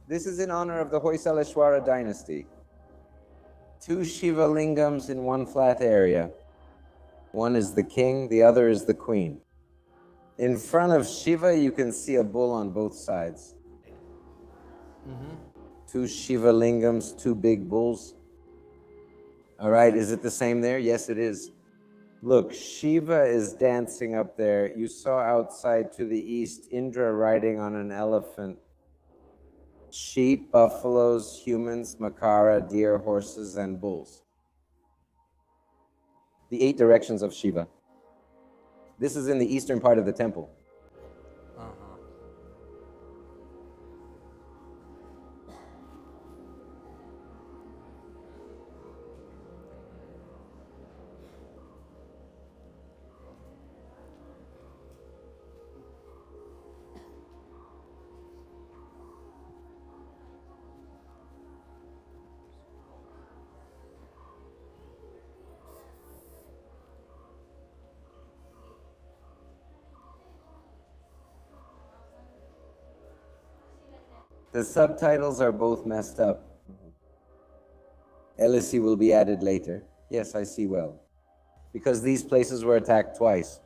This is in honor of the Hoysala Dynasty. Two Shiva lingams in one flat area. One is the king, the other is the queen. In front of Shiva, you can see a bull on both sides. Two Shiva lingams, two big bulls. All right, is it the same there? Yes, it is. Look, Shiva is dancing up there. You saw outside to the east Indra riding on an elephant. Sheep, buffaloes, humans, Makara, deer, horses, and bulls. The 8 directions of Shiva. This is in the eastern part of the temple. The subtitles are both messed up. LSE will be added later. Yes, I see well. Because these places were attacked twice.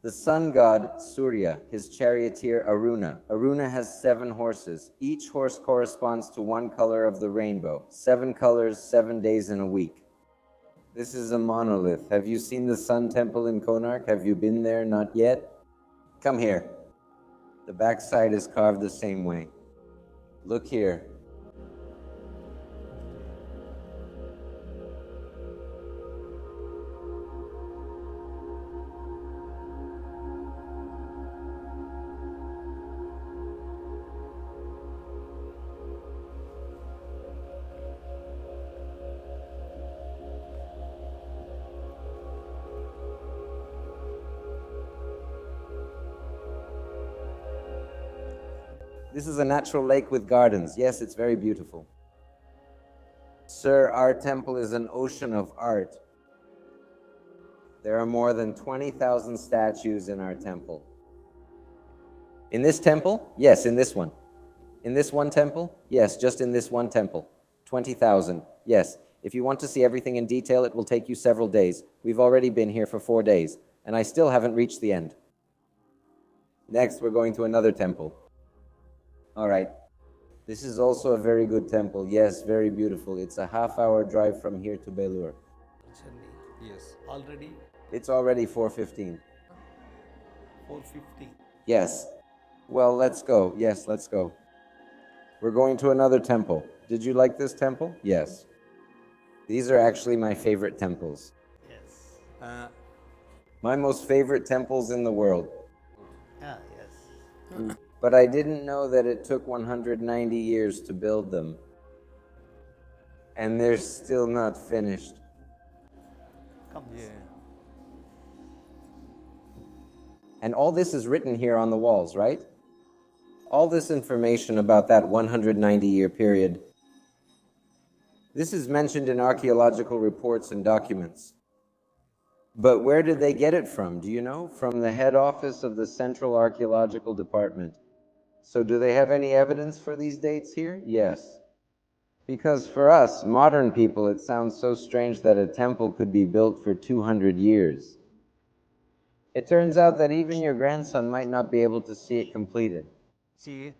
The sun god, Surya, his charioteer, Aruna. Aruna has 7 horses. Each horse corresponds to one color of the rainbow. 7 colors, 7 days in a week. This is a monolith. Have you seen the Sun Temple in Konark? Have you been there? Not yet? Come here. The backside is carved the same way. Look here. This is a natural lake with gardens. Yes, it's very beautiful. Sir, our temple is an ocean of art. There are more than 20,000 statues in our temple. In this temple? Yes, in this one. In this one temple? Yes, just in this one temple. 20,000. Yes. If you want to see everything in detail, it will take you several days. We've already been here for 4 days, and I still haven't reached the end. Next, we're going to another temple. All right. This is also a very good temple. Yes, very beautiful. It's a half-hour drive from here to Belur. Journey. Yes. Already It's already 4:15. 450. Yes. Well, let's go. Yes, let's go. We're going to another temple. Did you like this temple? Yes. These are actually my favorite temples. Yes. My most favorite temples in the world. Ah, yes. But I didn't know that it took 190 years to build them. And they're still not finished. Come. Yeah. And all this is written here on the walls, right? All this information about that 190-year period. This is mentioned in archaeological reports and documents. But where did they get it from? Do you know? From the head office of the Central Archaeological Department. So do they have any evidence for these dates here? Yes. Because for us, modern people, it sounds so strange that a temple could be built for 200 years. It turns out that even your grandson might not be able to see it completed. See,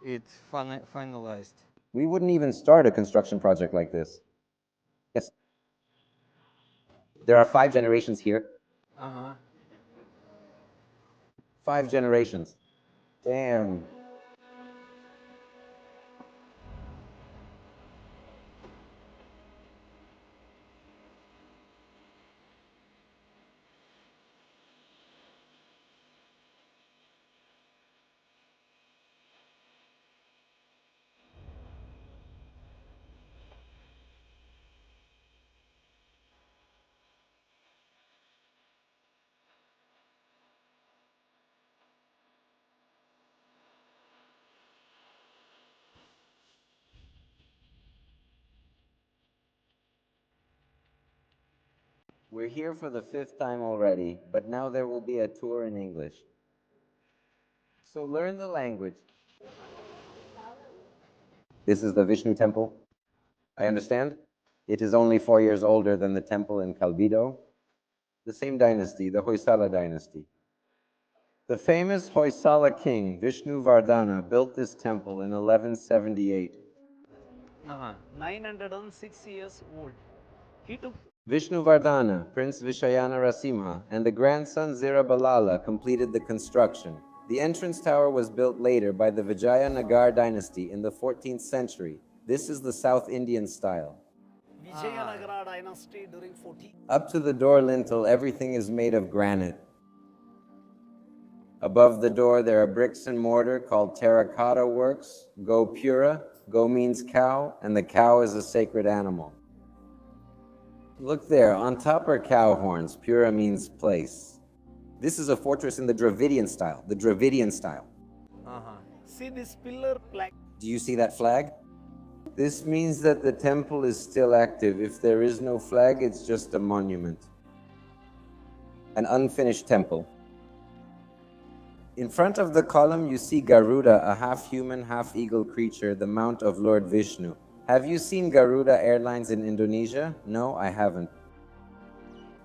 it's finalized. We wouldn't even start a construction project like this. Yes. There are 5 generations here. 5 generations. Damn. We're here for the 5th time already, but now there will be a tour in English. So learn the language. This is the Vishnu temple. I understand. It is only 4 years older than the temple in Kalbido. The same dynasty, the Hoysala dynasty. The famous Hoysala king, Vishnu Vardhana, built this temple in 1178. 906 years old. He took Vishnu Vardhana, Prince Vishayana Rasimha, and the grandson Zirabalala completed the construction. The entrance tower was built later by the Vijayanagar dynasty in the 14th century. This is the South Indian style. Vijayanagara dynasty during 14. Up to the door lintel, everything is made of granite. Above the door, there are bricks and mortar called terracotta works, Gopura. Go means cow, and the cow is a sacred animal. Look there, on top are cow horns. Pura means place. This is a fortress in the Dravidian style. The Dravidian style. See this pillar plaque. Do you see that flag? This means that the temple is still active. If there is no flag, it's just a monument. An unfinished temple. In front of the column, you see Garuda, a half-human, half-eagle creature, the mount of Lord Vishnu. Have you seen Garuda Airlines in Indonesia? No, I haven't.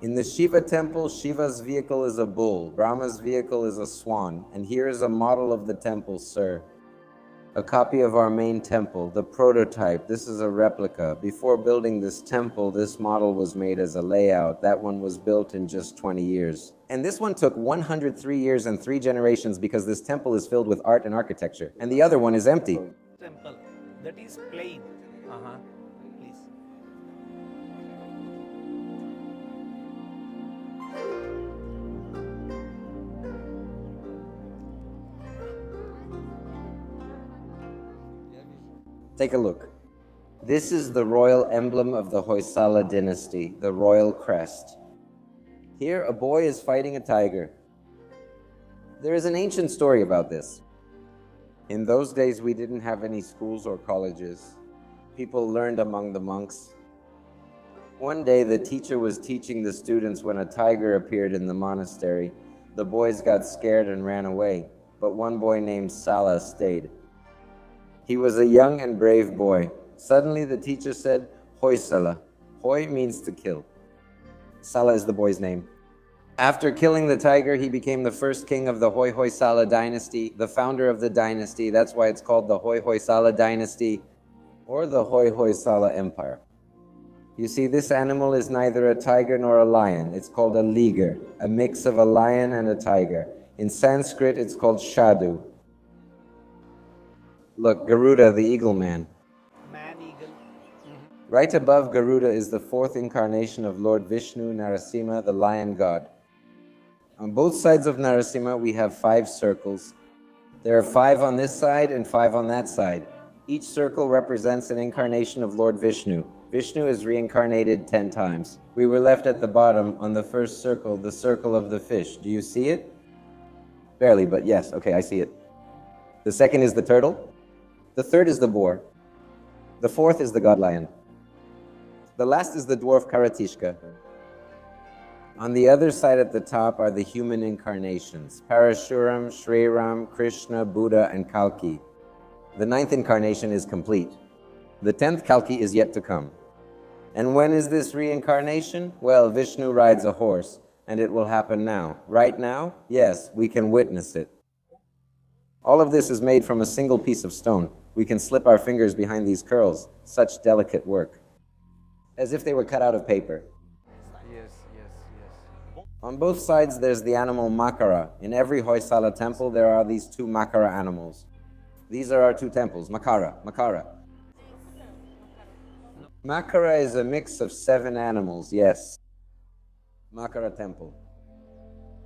In the Shiva temple, Shiva's vehicle is a bull, Brahma's vehicle is a swan, and here is a model of the temple, sir. A copy of our main temple, the prototype. This is a replica. Before building this temple, this model was made as a layout. That one was built in just 20 years. And this one took 103 years and 3 generations because this temple is filled with art and architecture. And the other one is empty. Temple that is plain. Please. Take a look. This is the royal emblem of the Hoysala dynasty, the royal crest. Here, a boy is fighting a tiger. There is an ancient story about this. In those days, we didn't have any schools or colleges. People learned among the monks. One day, the teacher was teaching the students when a tiger appeared in the monastery. The boys got scared and ran away, but one boy named Sala stayed. He was a young and brave boy. Suddenly, the teacher said, Hoysala. Hoy means to kill. Sala is the boy's name. After killing the tiger, he became the first king of the Hoysala dynasty, the founder of the dynasty. That's why it's called the Hoysala dynasty or the Hoysala empire. You see, this animal is neither a tiger nor a lion. It's called a liger, a mix of a lion and a tiger. In Sanskrit, it's called shadu. Look, Garuda, the eagle man. Man-eagle. Right above Garuda is the fourth incarnation of Lord Vishnu, Narasimha, the lion god. On both sides of Narasimha, we have 5 circles. There are 5 on this side and 5 on that side. Each circle represents an incarnation of Lord Vishnu. Vishnu is reincarnated 10 times. We were left at the bottom on the first circle, the circle of the fish. Do you see it? Barely, but yes, okay, I see it. The second is the turtle. The third is the boar. The fourth is the god lion. The last is the dwarf Karatishka. On the other side at the top are the human incarnations, Parashuram, Shriram, Krishna, Buddha, and Kalki. The 9th incarnation is complete. The 10th Kalki is yet to come. And when is this reincarnation? Well, Vishnu rides a horse, and it will happen now. Right now? Yes, we can witness it. All of this is made from a single piece of stone. We can slip our fingers behind these curls. Such delicate work. As if they were cut out of paper. Yes. On both sides, there's the animal Makara. In every Hoysala temple, there are these 2 Makara animals. These are our 2 temples, Makara. Makara is a mix of 7 animals, yes. Makara temple.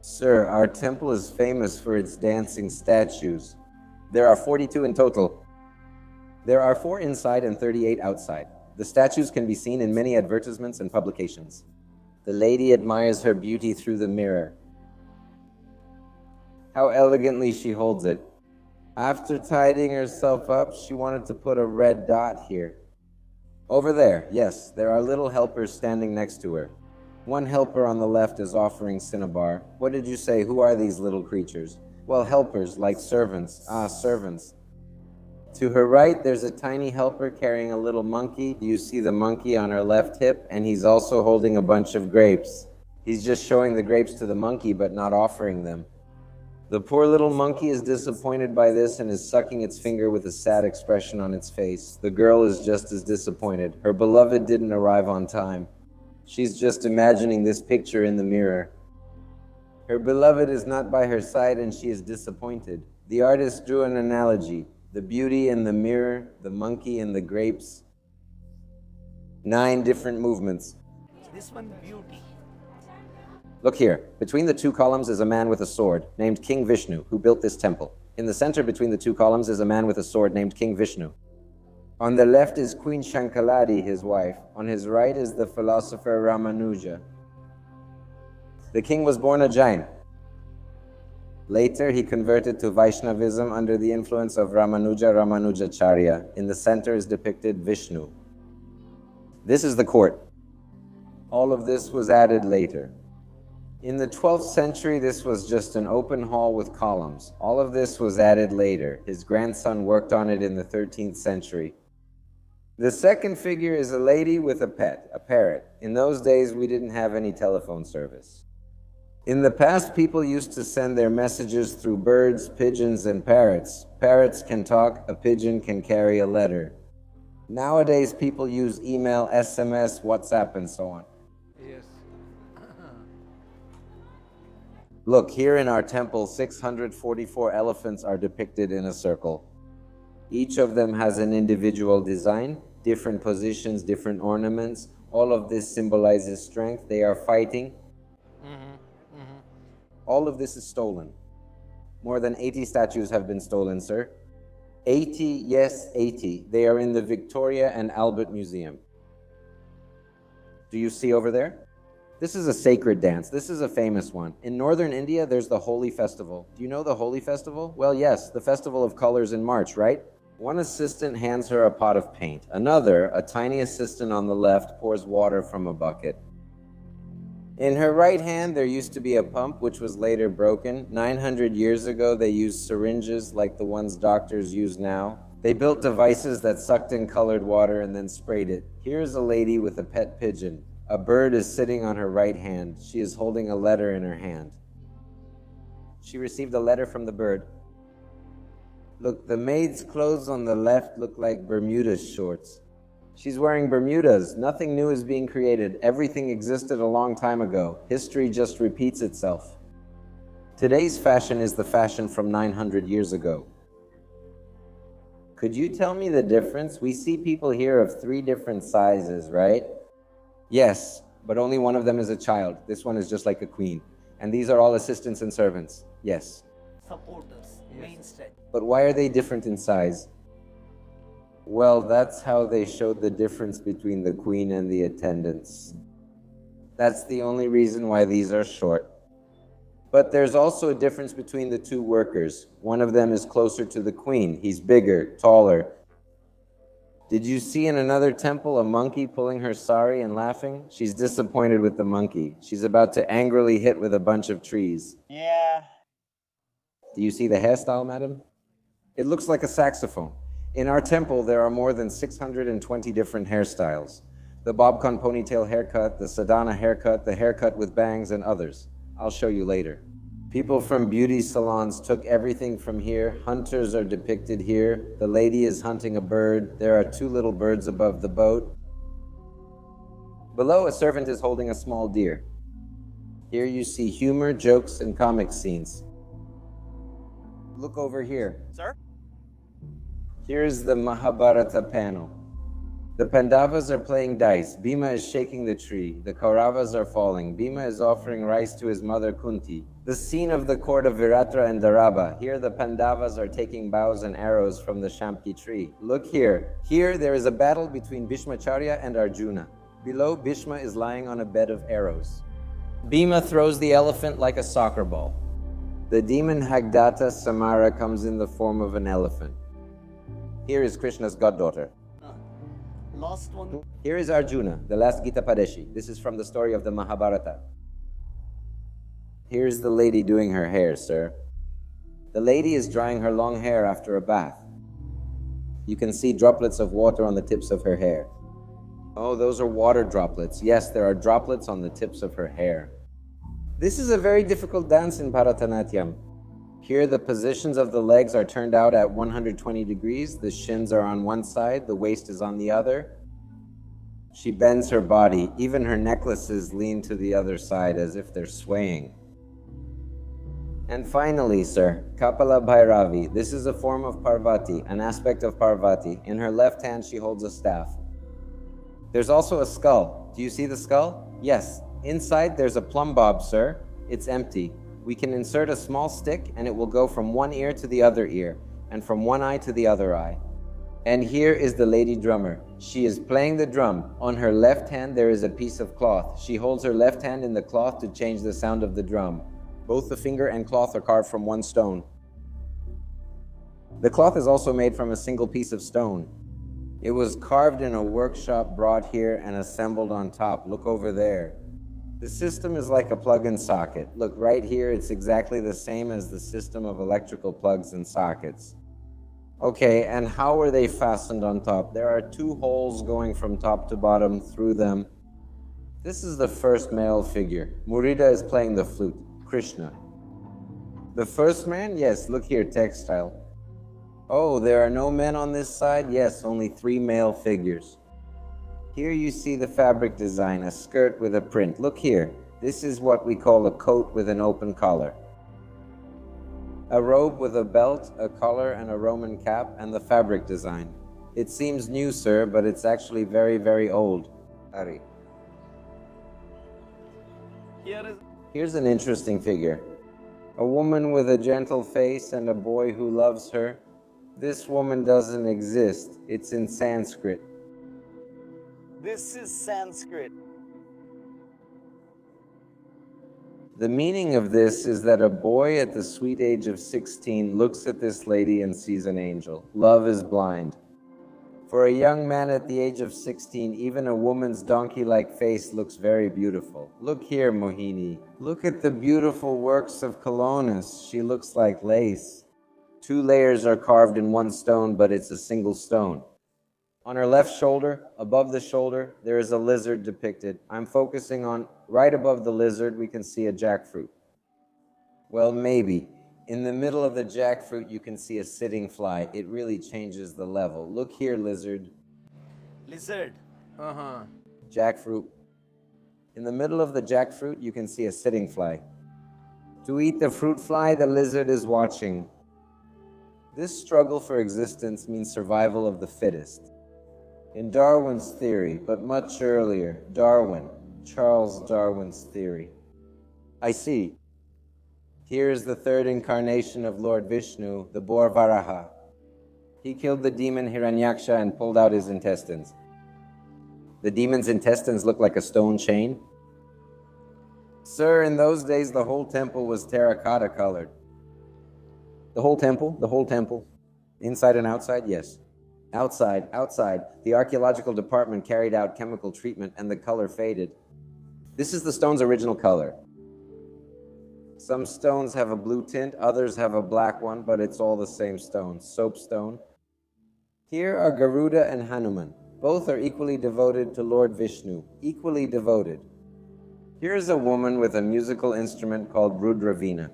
Sir, our temple is famous for its dancing statues. There are 42 in total. There are 4 inside and 38 outside. The statues can be seen in many advertisements and publications. The lady admires her beauty through the mirror. How elegantly she holds it. After tidying herself up, she wanted to put a red dot here. Over there, yes, there are little helpers standing next to her. One helper on the left is offering cinnabar. What did you say? Who are these little creatures? Well, helpers, like servants. Servants. To her right, there's a tiny helper carrying a little monkey. Do you see the monkey on her left hip? And he's also holding a bunch of grapes. He's just showing the grapes to the monkey, but not offering them. The poor little monkey is disappointed by this and is sucking its finger with a sad expression on its face. The girl is just as disappointed. Her beloved didn't arrive on time. She's just imagining this picture in the mirror. Her beloved is not by her side and she is disappointed. The artist drew an analogy. The beauty in the mirror, the monkey and the grapes. 9 different movements. This one beauty. Look here. Between the 2 columns is a man with a sword named King Vishnu, who built this temple. In the center between the 2 columns is a man with a sword named King Vishnu. On the left is Queen Shankaladi, his wife. On his right is the philosopher Ramanuja. The king was born a Jain. Later, he converted to Vaishnavism under the influence of Ramanujacharya. In the center is depicted Vishnu. This is the court. All of this was added later. In the 12th century, this was just an open hall with columns. All of this was added later. His grandson worked on it in the 13th century. The second figure is a lady with a pet, a parrot. In those days, we didn't have any telephone service. In the past, people used to send their messages through birds, pigeons, and parrots. Parrots can talk, a pigeon can carry a letter. Nowadays, people use email, SMS, WhatsApp, and so on. Yes. Look, here in our temple, 644 elephants are depicted in a circle. Each of them has an individual design, different positions, different ornaments. All of this symbolizes strength. They are fighting. All of this is stolen. More than 80 statues have been stolen, sir. 80, yes, 80. They are in the Victoria and Albert Museum. Do you see over there? This is a sacred dance. This is a famous one. In northern India, there's the Holi festival. Do you know the Holi festival? Well, yes, the festival of colors in March, right? One assistant hands her a pot of paint. Another, a tiny assistant on the left, pours water from a bucket. In her right hand, there used to be a pump, which was later broken. 900 years ago, they used syringes like the ones doctors use now. They built devices that sucked in colored water and then sprayed it. Here's a lady with a pet pigeon. A bird is sitting on her right hand. She is holding a letter in her hand. She received a letter from the bird. Look, the maid's clothes on the left look like Bermuda shorts. She's wearing Bermudas. Nothing new is being created. Everything existed a long time ago. History just repeats itself. Today's fashion is the fashion from 900 years ago. Could you tell me the difference? We see people here of 3 different sizes, right? Yes, but only one of them is a child. This one is just like a queen. And these are all assistants and servants. Yes. Supporters, mainstay. But why are they different in size? Well, that's how they showed the difference between the queen and the attendants. That's the only reason why these are short. But there's also a difference between the 2 workers. One of them is closer to the queen. He's bigger, taller. Did you see in another temple a monkey pulling her sari and laughing? She's disappointed with the monkey. She's about to angrily hit with a bunch of trees. Yeah. Do you see the hairstyle, madam? It looks like a saxophone. In our temple, there are more than 620 different hairstyles. The bobcon ponytail haircut, the sadhana haircut, the haircut with bangs, and others. I'll show you later. People from beauty salons took everything from here. Hunters are depicted here. The lady is hunting a bird. There are 2 little birds above the boat. Below, a servant is holding a small deer. Here you see humor, jokes, and comic scenes. Look over here. Sir? Here's the Mahabharata panel. The Pandavas are playing dice. Bhima is shaking the tree. The Kauravas are falling. Bhima is offering rice to his mother Kunti. The scene of the court of Viratra and Daraba. Here the Pandavas are taking bows and arrows from the Shamki tree. Look here. Here there is a battle between Bhishmacharya and Arjuna. Below, Bhishma is lying on a bed of arrows. Bhima throws the elephant like a soccer ball. The demon Hagdata Samara comes in the form of an elephant. Here is Krishna's goddaughter. Last one. Here is Arjuna, the last Gita Padeshi. This is from the story of the Mahabharata. Here's the lady doing her hair, sir. The lady is drying her long hair after a bath. You can see droplets of water on the tips of her hair. Oh, those are water droplets. Yes, there are droplets on the tips of her hair. This is a very difficult dance in Bharatanatyam. Here, the positions of the legs are turned out at 120 degrees. The shins are on one side, the waist is on the other. She bends her body. Even her necklaces lean to the other side as if they're swaying. And finally, sir, Kapala Bhairavi. This is a form of Parvati, an aspect of Parvati. In her left hand, she holds a staff. There's also a skull. Do you see the skull? Yes. Inside, there's a plumb bob, sir. It's empty. We can insert a small stick, and it will go from one ear to the other ear, and from one eye to the other eye. And here is the lady drummer. She is playing the drum. On her left hand, there is a piece of cloth. She holds her left hand in the cloth to change the sound of the drum. Both the finger and cloth are carved from one stone. The cloth is also made from a single piece of stone. It was carved in a workshop, brought here, and assembled on top. Look over there. The system is like a plug-in socket. Look, right here, it's exactly the same as the system of electrical plugs and sockets. Okay, and how were they fastened on top? There are 2 holes going from top to bottom through them. This is the first male figure. Murida is playing the flute, Krishna. The first man? Yes, look here, textile. Oh, there are no men on this side? Yes, only 3 male figures. Here you see the fabric design, a skirt with a print. Look here. This is what we call a coat with an open collar. A robe with a belt, a collar, and a Roman cap, and the fabric design. It seems new, sir, but it's actually very, very old. Ari. Here's an interesting figure. A woman with a gentle face and a boy who loves her. This woman doesn't exist. It's in Sanskrit. This is Sanskrit. The meaning of this is that a boy at the sweet age of 16 looks at this lady and sees an angel. Love is blind. For a young man at the age of 16, even a woman's donkey-like face looks very beautiful. Look here, Mohini. Look at the beautiful works of Colonus. She looks like lace. 2 layers are carved in one stone, but it's a single stone. On her left shoulder, above the shoulder, there is a lizard depicted. I'm focusing on right above the lizard, we can see a jackfruit. Well, maybe. In the middle of the jackfruit, you can see a sitting fly. It really changes the level. Look here, lizard. Lizard. Jackfruit. In the middle of the jackfruit, you can see a sitting fly. To eat the fruit fly, the lizard is watching. This struggle for existence means survival of the fittest. In Darwin's theory, but much earlier, Charles Darwin's theory. I see. Here is the 3rd incarnation of Lord Vishnu, the boar Varaha. He killed the demon Hiranyaksha and pulled out his intestines. The demon's intestines look like a stone chain. Sir, in those days the whole temple was terracotta colored. The whole temple. Inside and outside, yes. Outside. The archaeological department carried out chemical treatment and the color faded. This is the stone's original color. Some stones have a blue tint, others have a black one, but it's all the same stone, soapstone. Here are Garuda and Hanuman. Both are equally devoted to Lord Vishnu, equally devoted. Here is a woman with a musical instrument called Rudravina.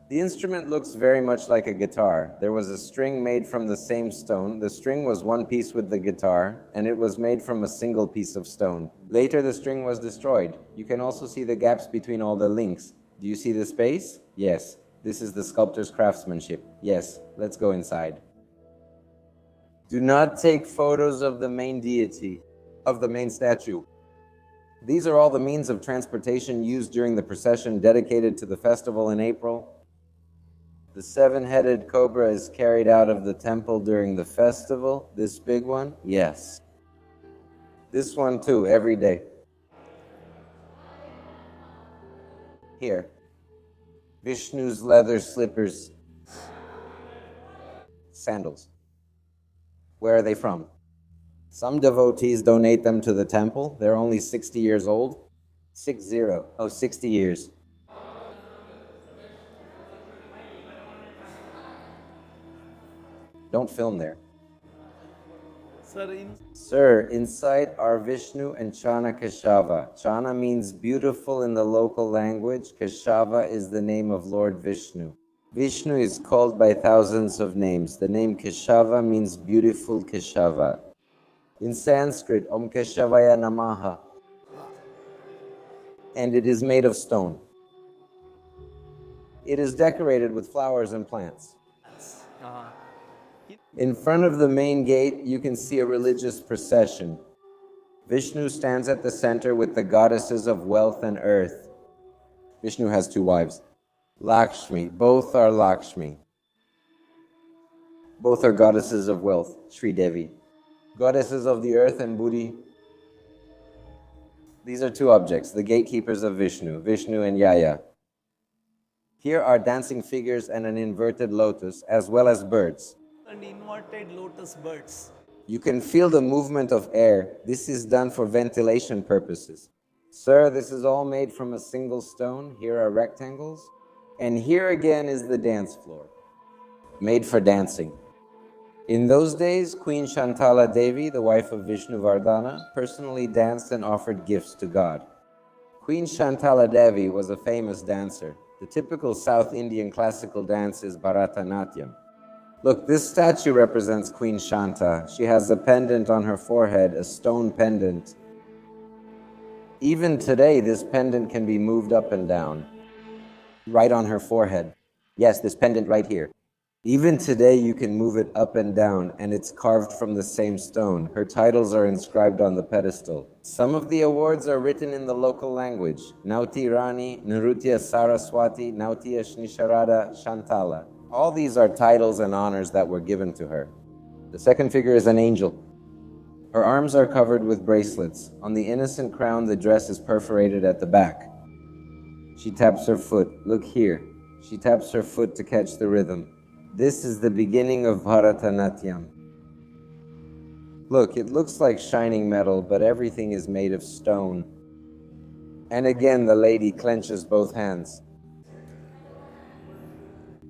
The instrument looks very much like a guitar. There was a string made from the same stone. The string was one piece with the guitar, and it was made from a single piece of stone. Later, the string was destroyed. You can also see the gaps between all the links. Do you see the space? Yes. This is the sculptor's craftsmanship. Yes. Let's go inside. Do not take photos of the main deity, of the main statue. These are all the means of transportation used during the procession dedicated to the festival in April. The 7-headed cobra is carried out of the temple during the festival. This big one? Yes. This one too, every day. Here. Vishnu's leather slippers. Sandals. Where are they from? Some devotees donate them to the temple. They're only 60 years old. 60. Oh, 60 years. Don't film there. Sir, inside are Vishnu and Chana Keshava. Chana means beautiful in the local language. Keshava is the name of Lord Vishnu. Vishnu is called by thousands of names. The name Keshava means beautiful Keshava. In Sanskrit, Om Keshavaya Namaha. And it is made of stone. It is decorated with flowers and plants. In front of the main gate, you can see a religious procession. Vishnu stands at the center with the goddesses of wealth and earth. Vishnu has 2 wives. Lakshmi, both are Lakshmi. Both are goddesses of wealth, Sri Devi. Goddesses of the earth and Buddhi. These are 2 objects, the gatekeepers of Vishnu, Vishnu and Yaya. Here are dancing figures and an inverted lotus, as well as birds. And inverted lotus birds. You can feel the movement of air. This is done for ventilation purposes. Sir, this is all made from a single stone. Here are rectangles. And here again is the dance floor, made for dancing. In those days, Queen Shantala Devi, the wife of Vishnu Vardhana, personally danced and offered gifts to God. Queen Shantala Devi was a famous dancer. The typical South Indian classical dance is Bharatanatyam. Look, this statue represents Queen Shanta. She has a pendant on her forehead, a stone pendant. Even today, this pendant can be moved up and down, right on her forehead. Yes, this pendant right here. Even today, you can move it up and down, and it's carved from the same stone. Her titles are inscribed on the pedestal. Some of the awards are written in the local language. Nauti Rani, Nrutya Saraswati, Nautya Shnisharada Shantala. All these are titles and honors that were given to her. The second figure is an angel. Her arms are covered with bracelets. On the innocent crown, the dress is perforated at the back. She taps her foot. Look here. She taps her foot to catch the rhythm. This is the beginning of Bharatanatyam. Look, it looks like shining metal, but everything is made of stone. And again, the lady clenches both hands.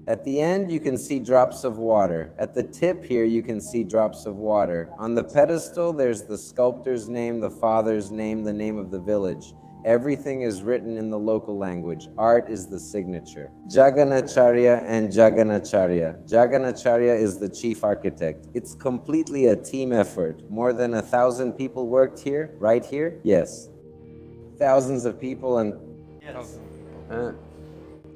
At the end, you can see drops of water. At the tip here, you can see drops of water. On the pedestal, there's the sculptor's name, the father's name, the name of the village. Everything is written in the local language. Art is the signature. Jaganacharya and Jaganacharya. Jaganacharya is the chief architect. It's completely a team effort. More than 1,000 people worked here, right here? Yes. Thousands of people and... Yes.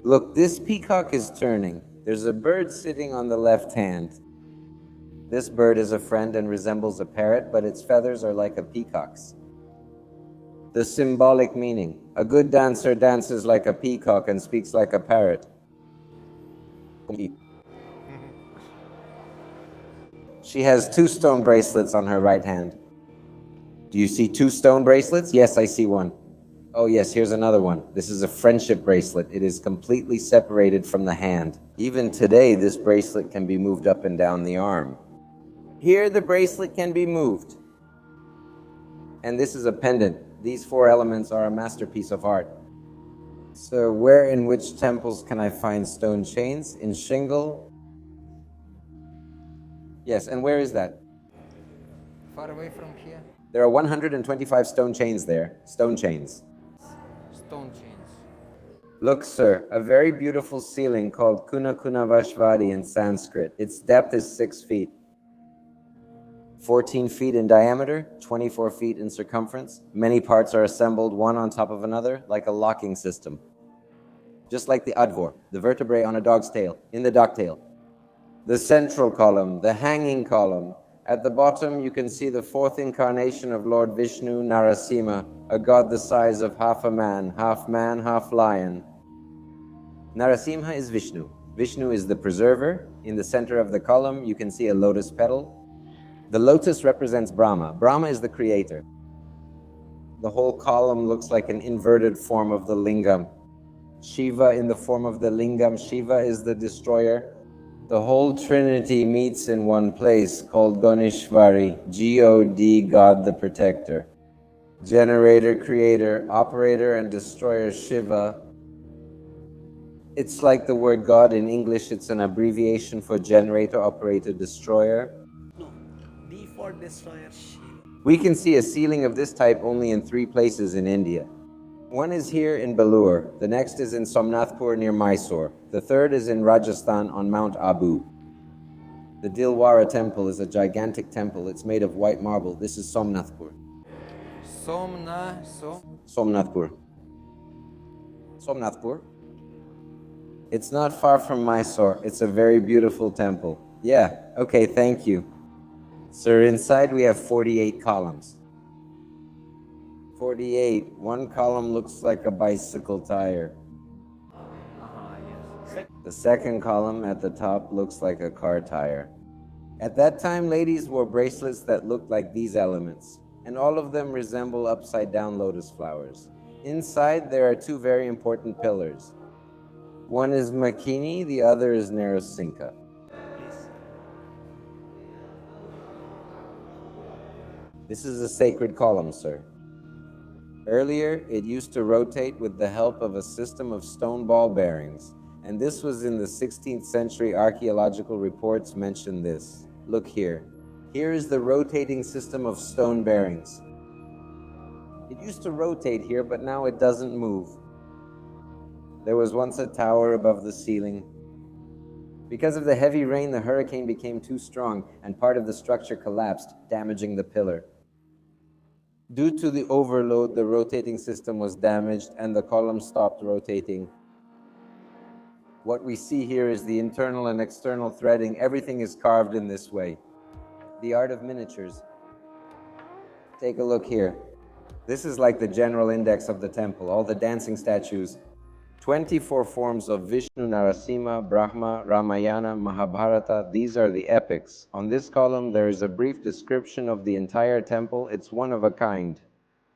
Look, this peacock is turning. There's a bird sitting on the left hand. This bird is a friend and resembles a parrot, but its feathers are like a peacock's. The symbolic meaning. A good dancer dances like a peacock and speaks like a parrot. She has 2 stone bracelets on her right hand. Do you see 2 stone bracelets? Yes, I see one. Oh yes, here's another one. This is a friendship bracelet. It is completely separated from the hand. Even today, this bracelet can be moved up and down the arm. Here, the bracelet can be moved. And this is a pendant. These 4 elements are a masterpiece of art. So where in which temples can I find stone chains? In Shingle? Yes, and where is that? Far away from here. There are 125 stone chains there. Stone chains. Stone chains. Look, sir, a very beautiful ceiling called Kuna Vashvadi in Sanskrit. Its depth is 6 feet. 14 feet in diameter, 24 feet in circumference. Many parts are assembled one on top of another like a locking system. Just like the advor, the vertebrae on a dog's tail, in the ducktail. The central column, the hanging column. At the bottom, you can see the 4th incarnation of Lord Vishnu, Narasimha, a god the size of half a man, half lion. Narasimha is Vishnu. Vishnu is the preserver. In the center of the column, you can see a lotus petal. The lotus represents Brahma. Brahma is the creator. The whole column looks like an inverted form of the lingam. Shiva in the form of the lingam. Shiva is the destroyer. The whole trinity meets in one place called Ganeshvari, G-O-D, God the protector. Generator, creator, operator, and destroyer Shiva. It's like the word God in English. It's an abbreviation for generator, operator, destroyer. No. D for destroyer Shiva. We can see a ceiling of this type only in 3 places in India. One is here in Belur, the next is in Somnathpur near Mysore, the third is in Rajasthan on Mount Abu. The Dilwara temple is a gigantic temple. It's made of white marble. This is Somnathpur. Somnathpur. Somnathpur. It's not far from Mysore. It's a very beautiful temple. Yeah, okay, thank you. Sir, inside we have 48 columns. 48. One column looks like a bicycle tire. The second column at the top looks like a car tire. At that time, ladies wore bracelets that looked like these elements, and all of them resemble upside-down lotus flowers. Inside, there are 2 very important pillars. One is Makini, the other is Narasimha. This is a sacred column, sir. Earlier, it used to rotate with the help of a system of stone ball bearings, and this was in the 16th century archaeological reports mention this. Look here. Here is the rotating system of stone bearings. It used to rotate here, but now it doesn't move. There was once a tower above the ceiling. Because of the heavy rain, the hurricane became too strong, and part of the structure collapsed, damaging the pillar. Due to the overload, the rotating system was damaged and the column stopped rotating. What we see here is the internal and external threading. Everything is carved in this way. The art of miniatures. Take a look here. This is like the general index of the temple, all the dancing statues. 24 forms of Vishnu, Narasimha, Brahma, Ramayana, Mahabharata. These are the epics. On this column, there is a brief description of the entire temple. It's one of a kind.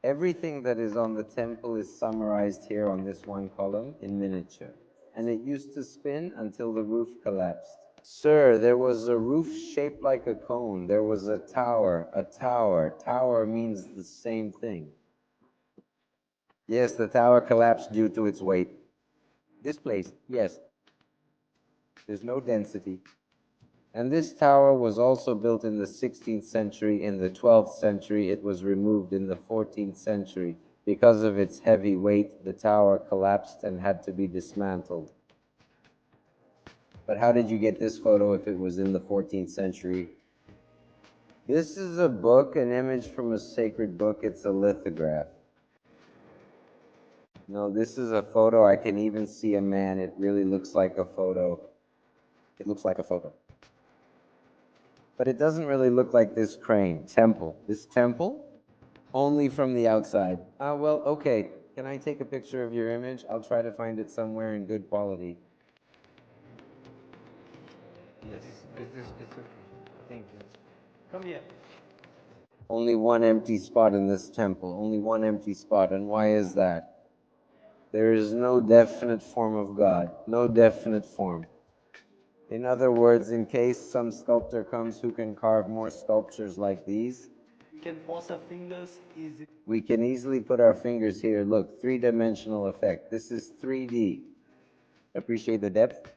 Everything that is on the temple is summarized here on this one column in miniature. And it used to spin until the roof collapsed. Sir, there was a roof shaped like a cone. There was a tower. A tower. Tower means the same thing. Yes, the tower collapsed due to its weight. Displaced, yes. There's no density. And this tower was also built in the 16th century. In the 12th century, it was removed in the 14th century. Because of its heavy weight, the tower collapsed and had to be dismantled. But how did you get this photo if it was in the 14th century? This is a book, an image from a sacred book. It's a lithograph. No, this is a photo. I can even see a man. It really looks like a photo. It looks like a photo. But it doesn't really look like this crane. Temple. This temple? Only from the outside. Well, okay. Can I take a picture of your image? I'll try to find it somewhere in good quality. Yes. It's okay. Thank you. Come here. Only one empty spot in this temple. Only one empty spot. And why is that? There is no definite form of God. No definite form. In other words, in case some sculptor comes who can carve more sculptures like these, We can pause our fingers easy. we can easily put our fingers here. Look, three-dimensional effect. This is 3D. Appreciate the depth?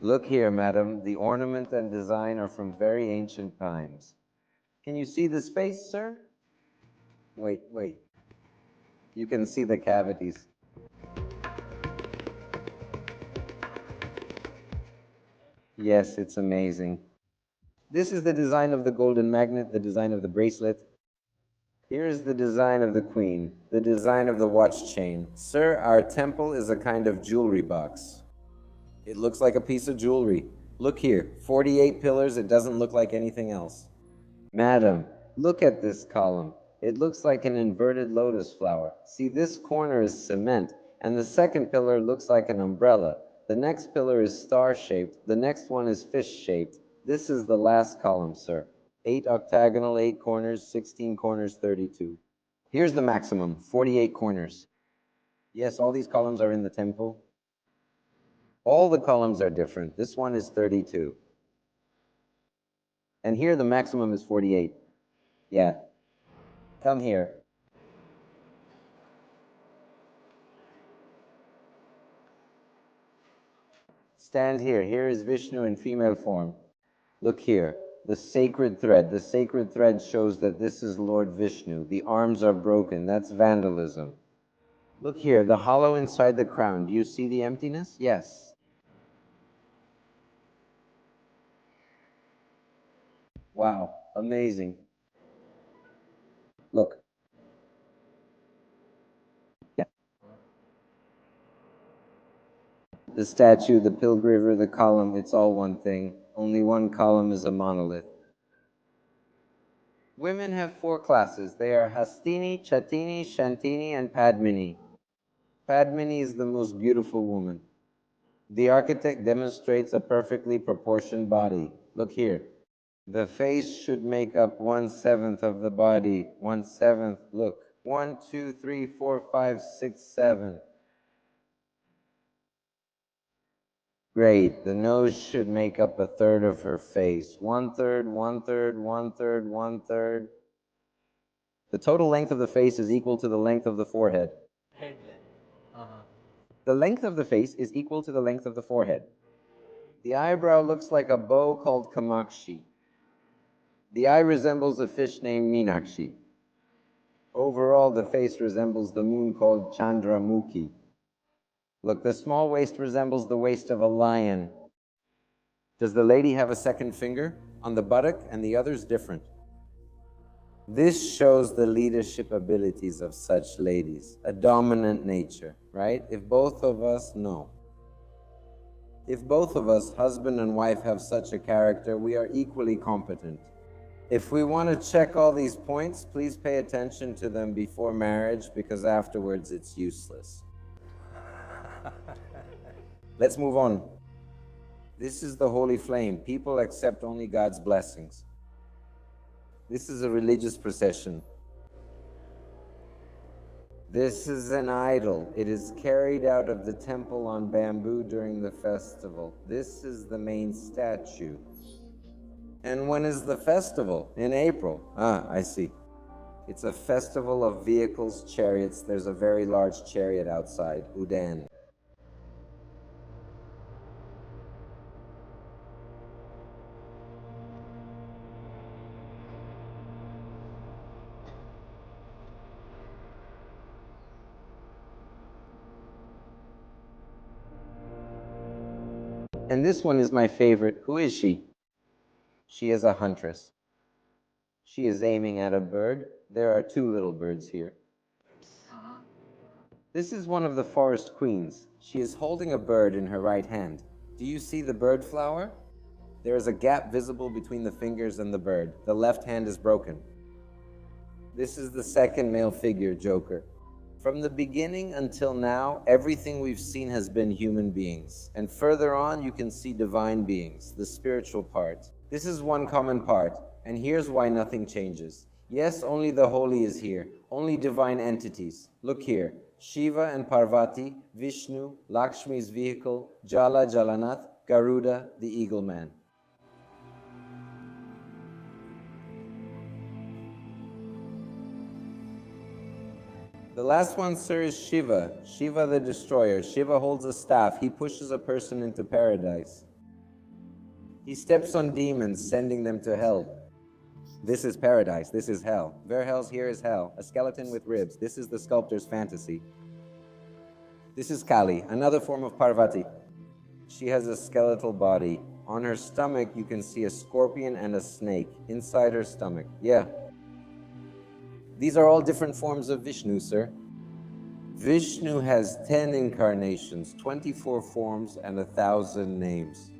Look here, madam. The ornament and design are from very ancient times. Can you see the space, sir? Wait, wait. You can see the cavities. Yes, it's amazing. This is the design of the golden magnet, the design of the bracelet. Here is the design of the queen, the design of the watch chain. Sir, our temple is a kind of jewelry box. It looks like a piece of jewelry. Look here, 48 pillars, it doesn't look like anything else. Madam, look at this column. It looks like an inverted lotus flower. See, this corner is cement, and the second pillar looks like an umbrella. The next pillar is star-shaped. The next one is fish-shaped. This is the last column, sir. 8 octagonal, 8 corners, 16 corners, 32. Here's the maximum, 48 corners. Yes, all these columns are in the temple. All the columns are different. This one is 32. And here the maximum is 48. Yeah. Come here. Stand here. Here is Vishnu in female form. Look here. The sacred thread. The sacred thread shows that this is Lord Vishnu. The arms are broken. That's vandalism. Look here. The hollow inside the crown. Do you see the emptiness? Yes. Wow. Amazing. Look. Yeah. The statue, the pilgriver, the column, it's all one thing. Only one column is a monolith. Women have 4 classes. They are Hastini, Chatini, Shantini, and Padmini. Padmini is the most beautiful woman. The architect demonstrates a perfectly proportioned body. Look here. The face should make up 1/7 of the body. 1/7. Look. 1, 2, 3, 4, 5, 6, 7. Great. The nose should make up 1/3 of her face. 1/3, 1/3, 1/3, 1/3. The total length of the face is equal to the length of the forehead. Head. The length of the face is equal to the length of the forehead. The eyebrow looks like a bow called Kamakshi. The eye resembles a fish named Meenakshi. Overall, the face resembles the moon called Chandramukhi. Look, the small waist resembles the waist of a lion. Does the lady have a second finger on the buttock and the other's different? This shows the leadership abilities of such ladies, a dominant nature, right? If both of us, no. If both of us, husband and wife, have such a character, we are equally competent. If we want to check all these points, please pay attention to them before marriage, because afterwards it's useless. Let's move on. This is the holy flame. People accept only God's blessings. This is a religious procession. This is an idol. It is carried out of the temple on bamboo during the festival. This is the main statue. And when is the festival? In April. Ah, I see. It's a festival of vehicles, chariots. There's a very large chariot outside, Udan. And this one is my favorite. Who is she? She is a huntress. She is aiming at a bird. There are two little birds here. This is one of the forest queens. She is holding a bird in her right hand. Do you see the bird flower? There is a gap visible between the fingers and the bird. The left hand is broken. This is the second male figure, Joker. From the beginning until now, everything we've seen has been human beings. And further on, you can see divine beings, the spiritual part. This is one common part, and here's why nothing changes. Yes, only the holy is here, only divine entities. Look here, Shiva and Parvati, Vishnu, Lakshmi's vehicle, Jala Jalanath, Garuda, the eagle man. The last one, sir, is Shiva. Shiva the destroyer. Shiva holds a staff. He pushes a person into paradise. He steps on demons, sending them to hell. This is paradise. This is hell. Verhel's here is hell. A skeleton with ribs. This is the sculptor's fantasy. This is Kali, another form of Parvati. She has a skeletal body. On her stomach, you can see a scorpion and a snake inside her stomach. Yeah. These are all different forms of Vishnu, sir. Vishnu has 10 incarnations, 24 forms, and 1,000 names.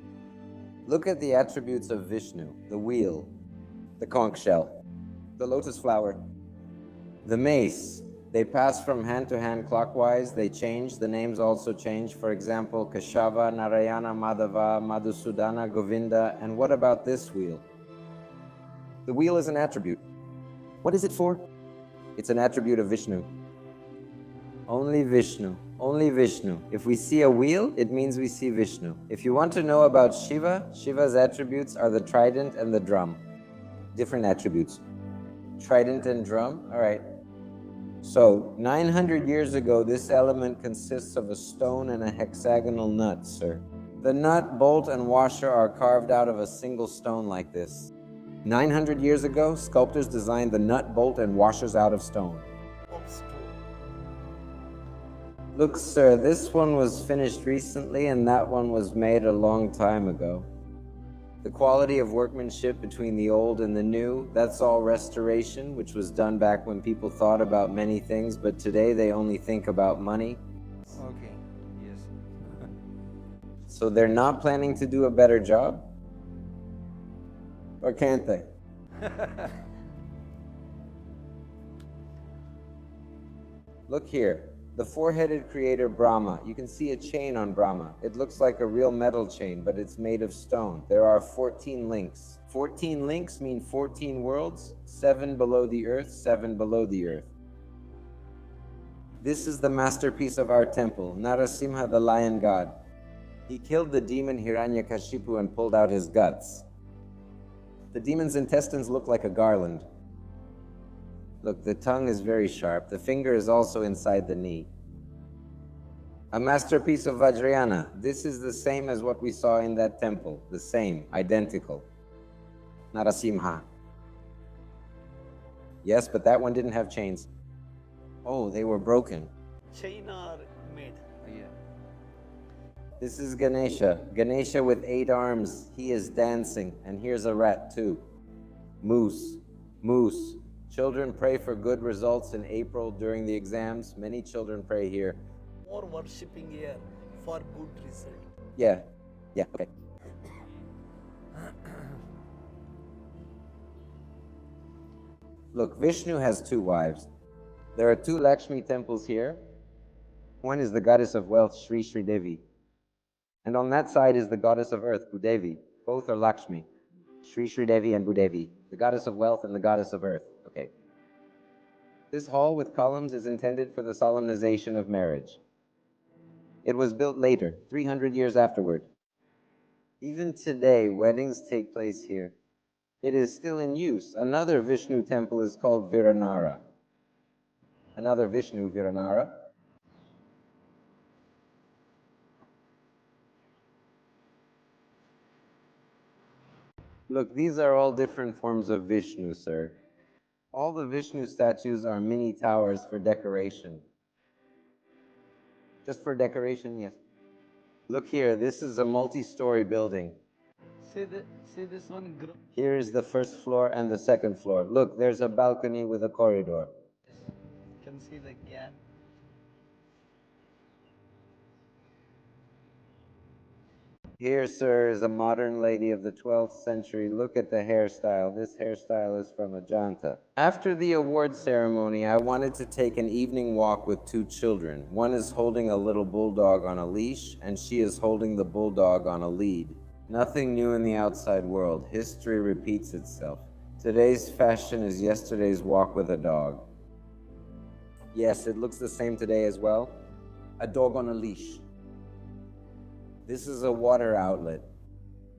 Look at the attributes of Vishnu: the wheel, the conch shell, the lotus flower, the mace. They pass from hand to hand clockwise. They change. The names also change. For example, Kashava, Narayana, Madhava, Madhusudana, Govinda. And what about this wheel? The wheel is an attribute. What is it for? It's an attribute of Vishnu. Only Vishnu. Only Vishnu. If we see a wheel, it means we see Vishnu. If you want to know about Shiva, Shiva's attributes are the trident and the drum. Different attributes. Trident and drum? All right. So, 900 years ago, this element consists of a stone and a hexagonal nut, sir. The nut, bolt, and washer are carved out of a single stone like this. 900 years ago, sculptors designed the nut, bolt, and washers out of stone. Look, sir, this one was finished recently and that one was made a long time ago. The quality of workmanship between the old and the new, that's all restoration, which was done back when people thought about many things, but today they only think about money. Okay, yes. So they're not planning to do a better job? Or can't they? Look here. The four-headed creator Brahma. You can see a chain on Brahma. It looks like a real metal chain, but it's made of stone. There are 14 links. 14 links mean 14 worlds, 7 below the earth, 7 below the earth. This is the masterpiece of our temple, Narasimha, the lion god. He killed the demon Hiranyakashipu and pulled out his guts. The demon's intestines look like a garland. Look, the tongue is very sharp. The finger is also inside the knee. A masterpiece of Vajrayana. This is the same as what we saw in that temple. The same, identical. Narasimha. Yes, but that one didn't have chains. Oh, they were broken. Chain are made. Yeah. This is Ganesha. Ganesha with 8 arms. He is dancing. And here's a rat too. Moose. Moose. Children pray for good results in April during the exams. Many children pray here. More worshipping here for good result. Yeah, okay. Look, Vishnu has 2 wives. There are 2 Lakshmi temples here. One is the goddess of wealth, Sri Sri Devi. And on that side is the goddess of earth, Bhudevi. Both are Lakshmi. Sri Devi and Bhudevi, the goddess of wealth and the goddess of earth. Okay. This hall with columns is intended for the solemnization of marriage. It was built later, 300 years afterward. Even today, weddings take place here. It is still in use. Another Vishnu temple is called Viranara. Another Vishnu Viranara. Look, these are all different forms of Vishnu, sir. All the Vishnu statues are mini towers for decoration. Just for decoration, yes. Look here, this is a multi-story building. See this one. Here is the first floor and the second floor. Look, there's a balcony with a corridor. You can see the gap. Here, sir, is a modern lady of the 12th century. Look at the hairstyle. This hairstyle is from Ajanta. After the award ceremony, I wanted to take an evening walk with two children. One is holding a little bulldog on a leash, and she is holding the bulldog on a lead. Nothing new in the outside world. History repeats itself. Today's fashion is yesterday's walk with a dog. Yes, it looks the same today as well. A dog on a leash. This is a water outlet.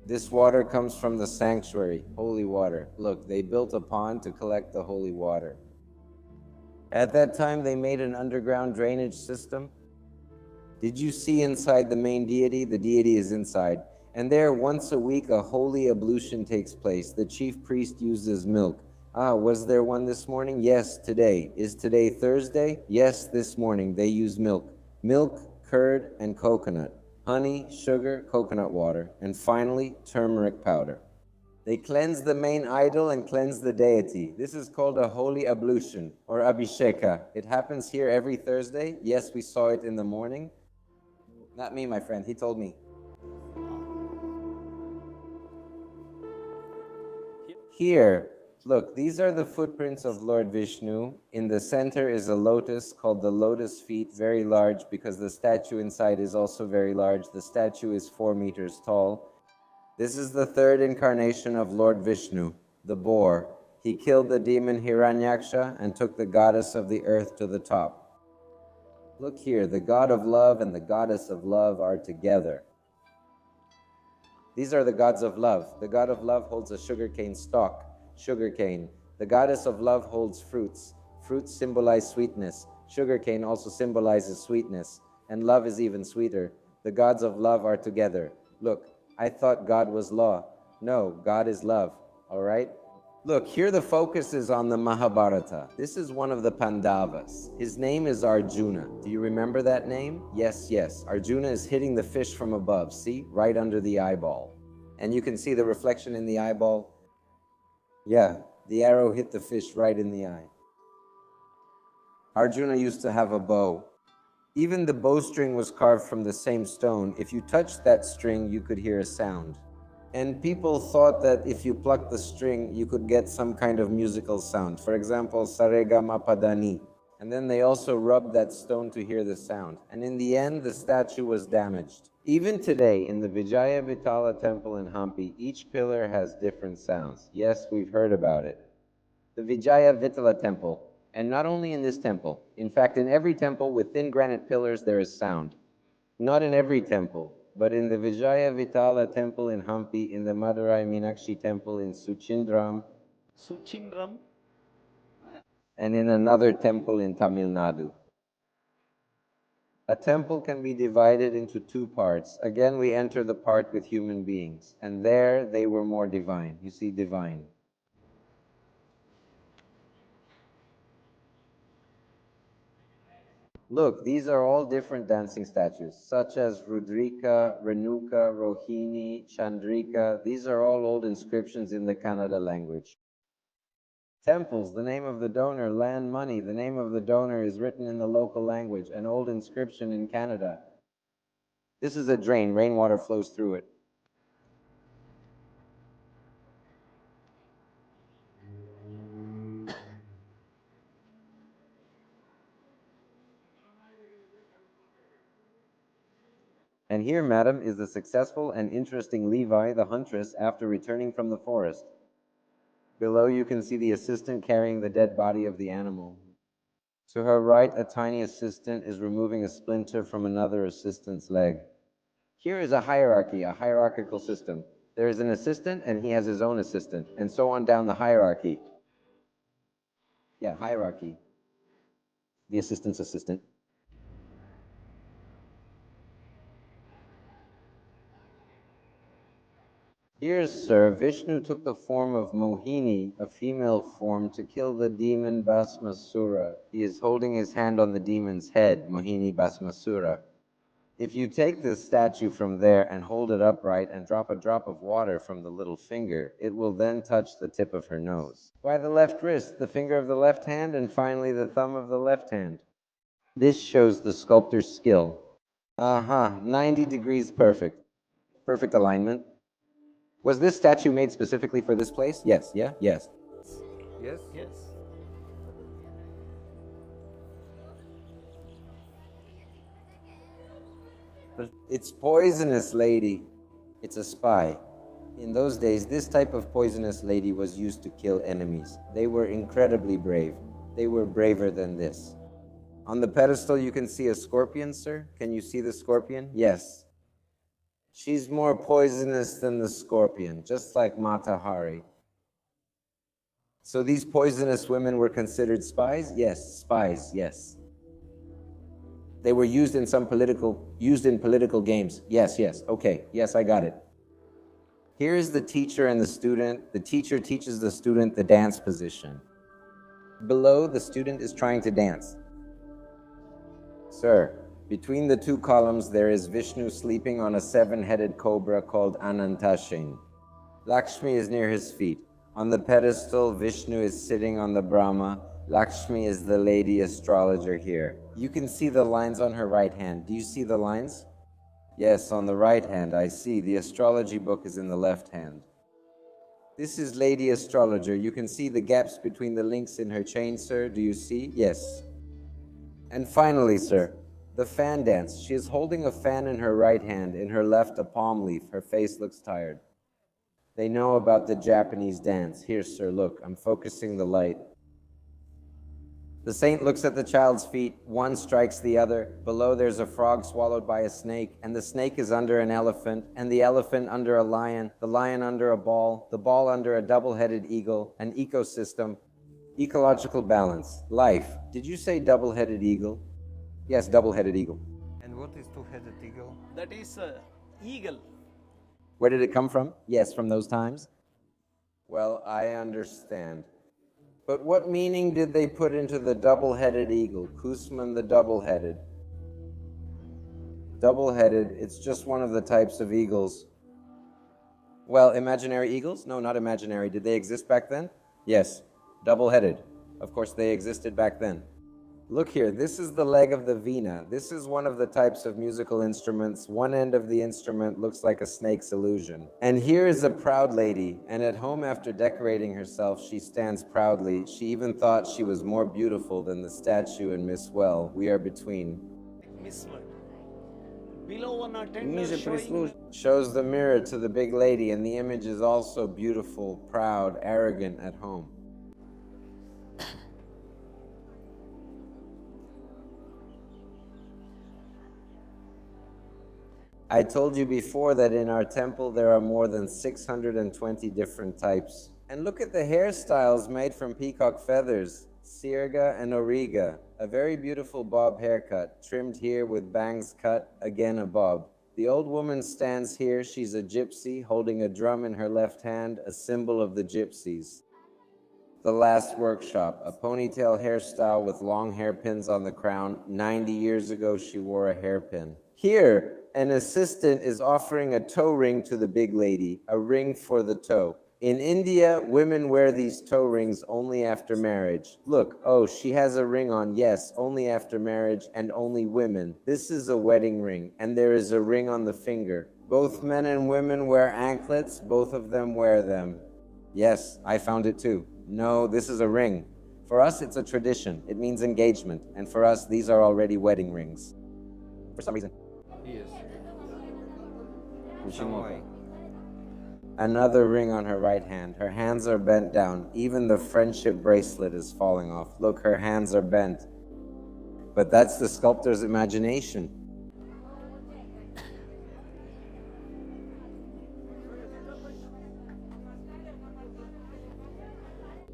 This water comes from the sanctuary, holy water. Look, they built a pond to collect the holy water. At that time, they made an underground drainage system. Did you see inside the main deity? The deity is inside. And there, once a week, a holy ablution takes place. The chief priest uses milk. Ah, was there one this morning? Yes, today. Is today Thursday? Yes, this morning. They use milk. Milk, curd, and coconut. Honey, sugar, coconut water, and finally, turmeric powder. They cleanse the main idol and cleanse the deity. This is called a holy ablution, or abhisheka. It happens here every Thursday. Yes, we saw it in the morning. Not me, my friend. He told me. Here, look, these are the footprints of Lord Vishnu. In the center is a lotus called the lotus feet, very large because the statue inside is also very large. The statue is 4 meters tall. This is the third incarnation of Lord Vishnu, the boar. He killed the demon Hiranyaksha and took the goddess of the earth to the top. Look here, the god of love and the goddess of love are together. These are the gods of love. The god of love holds a sugarcane stalk, sugarcane. The goddess of love holds fruits. Fruits symbolize sweetness. Sugarcane also symbolizes sweetness, and love is even sweeter. The gods of love are together. Look, I thought God was law. No, God is love, all right? Look, here the focus is on the Mahabharata. This is one of the Pandavas. His name is Arjuna. Do you remember that name? Yes, yes. Arjuna is hitting the fish from above, see? Right under the eyeball. And you can see the reflection in the eyeball. Yeah, the arrow hit the fish right in the eye. Arjuna used to have a bow. Even the bowstring was carved from the same stone. If you touched that string, you could hear a sound. And people thought that if you plucked the string, you could get some kind of musical sound. For example, sarega mapadani. And then they also rubbed that stone to hear the sound. And in the end, the statue was damaged. Even today, in the Vijaya Vitala temple in Hampi, each pillar has different sounds. Yes, we've heard about it. The Vijaya Vitala temple, and not only in this temple. In fact, in every temple with thin granite pillars, there is sound. Not in every temple, but in the Vijaya Vitala temple in Hampi, in the Madurai Meenakshi temple in Suchindram, and in another temple in Tamil Nadu. A temple can be divided into two parts. Again, we enter the part with human beings, and there they were more divine. You see, divine. Look, these are all different dancing statues, such as Rudrika, Renuka, Rohini, Chandrika. These are all old inscriptions in the Kannada language. Temples, the name of the donor, land, money. The name of the donor is written in the local language, an old inscription in Canada. This is a drain, rainwater flows through it. And And here, madam, is the successful and interesting Levi, the huntress, after returning from the forest. Below you can see the assistant carrying the dead body of the animal. To her right, a tiny assistant is removing a splinter from another assistant's leg. Here is a hierarchy, a hierarchical system. There is an assistant, and he has his own assistant, and so on down the hierarchy. Yeah, hierarchy. The assistant's assistant. Here, sir, Vishnu took the form of Mohini, a female form, to kill the demon Bhasmasura. He is holding his hand on the demon's head, Mohini Bhasmasura. If you take this statue from there and hold it upright and drop a drop of water from the little finger, it will then touch the tip of her nose. Why the left wrist, the finger of the left hand, and finally the thumb of the left hand? This shows the sculptor's skill. 90 degrees perfect. Perfect alignment. Was this statue made specifically for this place? Yes, yeah, yes. Yes? Yes. It's poisonous, lady. It's a spy. In those days, this type of poisonous lady was used to kill enemies. They were incredibly brave. They were braver than this. On the pedestal, you can see a scorpion, sir. Can you see the scorpion? Yes. She's more poisonous than the scorpion, just like Mata Hari. So these poisonous women were considered spies? Yes, spies, yes. They were used in political games. Yes, okay, yes, I got it. Here is the teacher and the student. The teacher teaches the student the dance position. Below, the student is trying to dance. Sir, between the two columns, there is Vishnu sleeping on a seven-headed cobra called Anantashin. Lakshmi is near his feet. On the pedestal, Vishnu is sitting on the Brahma. Lakshmi is the lady astrologer here. You can see the lines on her right hand. Do you see the lines? Yes, on the right hand, I see. The astrology book is in the left hand. This is Lady Astrologer. You can see the gaps between the links in her chain, sir. Do you see? Yes. And finally, sir, the fan dance. She is holding a fan in her right hand, in her left a palm leaf. Her face looks tired. They know about the Japanese dance. Here, sir, look, I'm focusing the light. The saint looks at the child's feet. One strikes the other. Below there's a frog swallowed by a snake, and the snake is under an elephant, and the elephant under a lion, the lion under a ball, the ball under a double-headed eagle, an ecosystem, ecological balance, life. Did you say double-headed eagle? Yes, double-headed eagle. And what is two-headed eagle? That is eagle. Where did it come from? Yes, from those times. Well, I understand. But what meaning did they put into the double-headed eagle? Kusman the double-headed. Double-headed, it's just one of the types of eagles. Well, imaginary eagles? No, not imaginary. Did they exist back then? Yes. Double-headed. Of course, they existed back then. Look here, this is the leg of the veena. This is one of the types of musical instruments. One end of the instrument looks like a snake's illusion. And here is a proud lady, and at home after decorating herself, she stands proudly. She even thought she was more beautiful than the statue in Miss Well. We are between. Miss World. Below one attendant showing Shows the mirror to the big lady, and the image is also beautiful, proud, arrogant at home. I told you before that in our temple there are more than 620 different types. And look at the hairstyles made from peacock feathers, sirga and origa. A very beautiful bob haircut, trimmed here with bangs cut, again a bob. The old woman stands here. She's a gypsy, holding a drum in her left hand, a symbol of the gypsies. The last workshop, a ponytail hairstyle with long hairpins on the crown. 90 years ago, she wore a hairpin. Here, an assistant is offering a toe ring to the big lady, a ring for the toe. In India, women wear these toe rings only after marriage. Look, oh, she has a ring on, yes, only after marriage and only women. This is a wedding ring, and there is a ring on the finger. Both men and women wear anklets, both of them wear them. Yes, I found it too. No, this is a ring. For us, it's a tradition. It means engagement, and for us, these are already wedding rings. For some reason. Yes. Kushimoto. Another ring on her right hand. Her hands are bent down. Even the friendship bracelet is falling off. Look, her hands are bent. But that's the sculptor's imagination.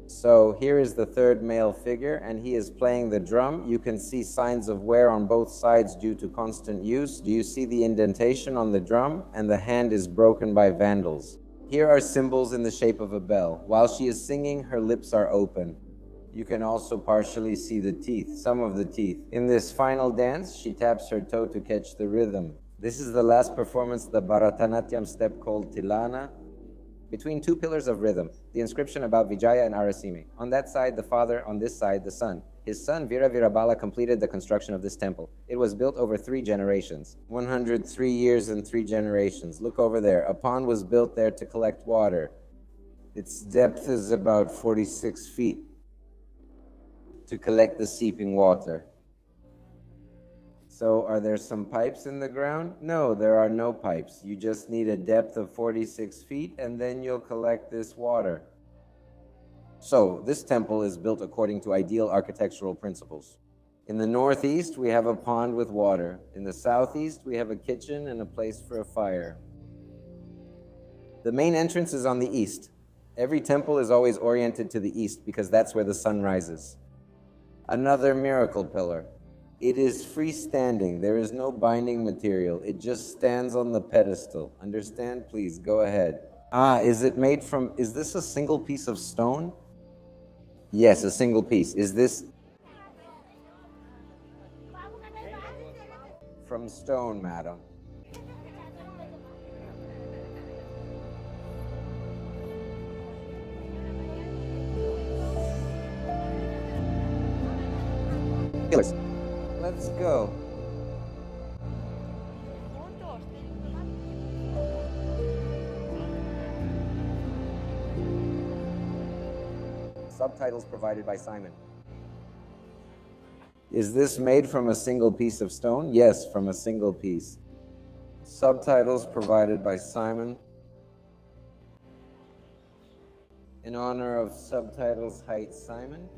So here is the third male figure, and he is playing the drum. You can see signs of wear on both sides due to constant use. Do you see the indentation on the drum? And the hand is broken by vandals. Here are symbols in the shape of a bell. While she is singing, her lips are open. You can also partially see the teeth, some of the teeth. In this final dance, she taps her toe to catch the rhythm. This is the last performance of the Bharatanatyam step called Tilana, between two pillars of rhythm, the inscription about Vijaya and Arasime. On that side, the father, on this side, the son. His son, Veera Virabala, completed the construction of this temple. It was built over 3 generations. 103 years and 3 generations. Look over there. A pond was built there to collect water. Its depth is about 46 feet to collect the seeping water. So are there some pipes in the ground? No, there are no pipes. You just need a depth of 46 feet and then you'll collect this water. So this temple is built according to ideal architectural principles. In the northeast, we have a pond with water. In the southeast, we have a kitchen and a place for a fire. The main entrance is on the east. Every temple is always oriented to the east because that's where the sun rises. Another miracle pillar. It is freestanding. There is no binding material. It just stands on the pedestal. Understand? Please, go ahead. Is this a single piece of stone? Yes, a single piece. Is this from stone, madam? Pillars. Let's go. Subtitles provided by Simon. Is this made from a single piece of stone? Yes, from a single piece. Subtitles provided by Simon. In honor of Subtitles Height Simon.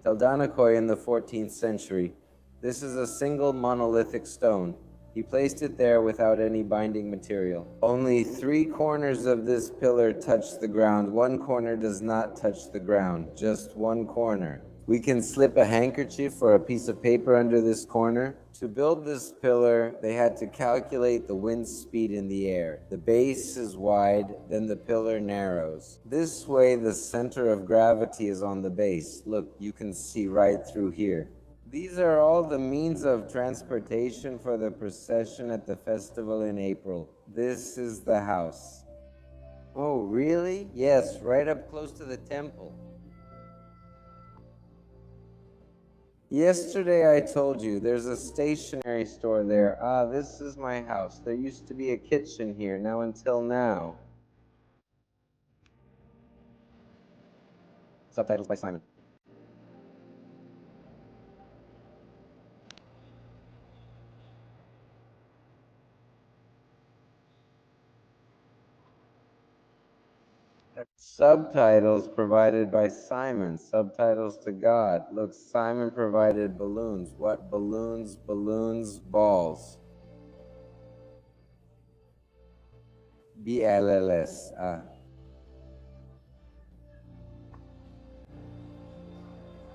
Teldanakoi in the 14th century. This is a single monolithic stone. He placed it there without any binding material. Only 3 corners of this pillar touch the ground. 1 corner does not touch the ground, just 1 corner. We can slip a handkerchief or a piece of paper under this corner. To build this pillar, they had to calculate the wind speed in the air. The base is wide, then the pillar narrows. This way, the center of gravity is on the base. Look, you can see right through here. These are all the means of transportation for the procession at the festival in April. This is the house. Oh, really? Yes, right up close to the temple. Yesterday I told you there's a stationery store there. This is my house. There used to be a kitchen here, now until now. Subtitles by Simon. Subtitles provided by Simon. Subtitles to God. Look, Simon provided balloons. What balloons? Balloons, balls. BLLS.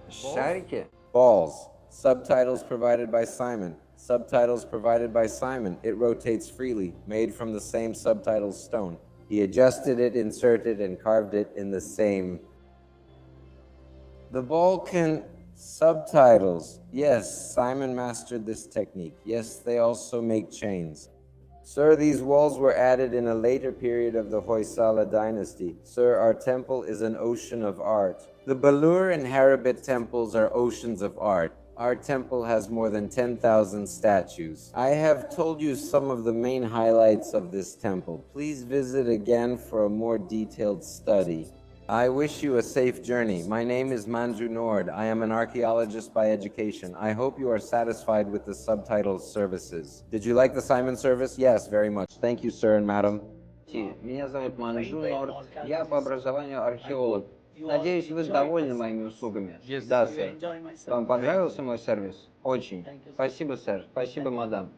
Sharike. Balls. Subtitles provided by Simon. Subtitles provided by Simon. It rotates freely, made from the same subtitles stone. He adjusted it, inserted, and carved it in the same. The Balkan subtitles. Yes, Simon mastered this technique. Yes, they also make chains. Sir, these walls were added in a later period of the Hoysala dynasty. Sir, our temple is an ocean of art. The Belur and Haribit temples are oceans of art. Our temple has more than 10,000 statues. I have told you some of the main highlights of this temple. Please visit again for a more detailed study. I wish you a safe journey. My name is Manju Nord. I am an archaeologist by education. I hope you are satisfied with the subtitles services. Did you like the Simon service? Yes, very much. Thank you, sir and madam. Меня зовут Манджу Норд. Я по образованию археолог. Надеюсь, вы довольны моими услугами. Да, сэр. Вам понравился мой сервис? Очень. Спасибо, сэр. Спасибо, мадам.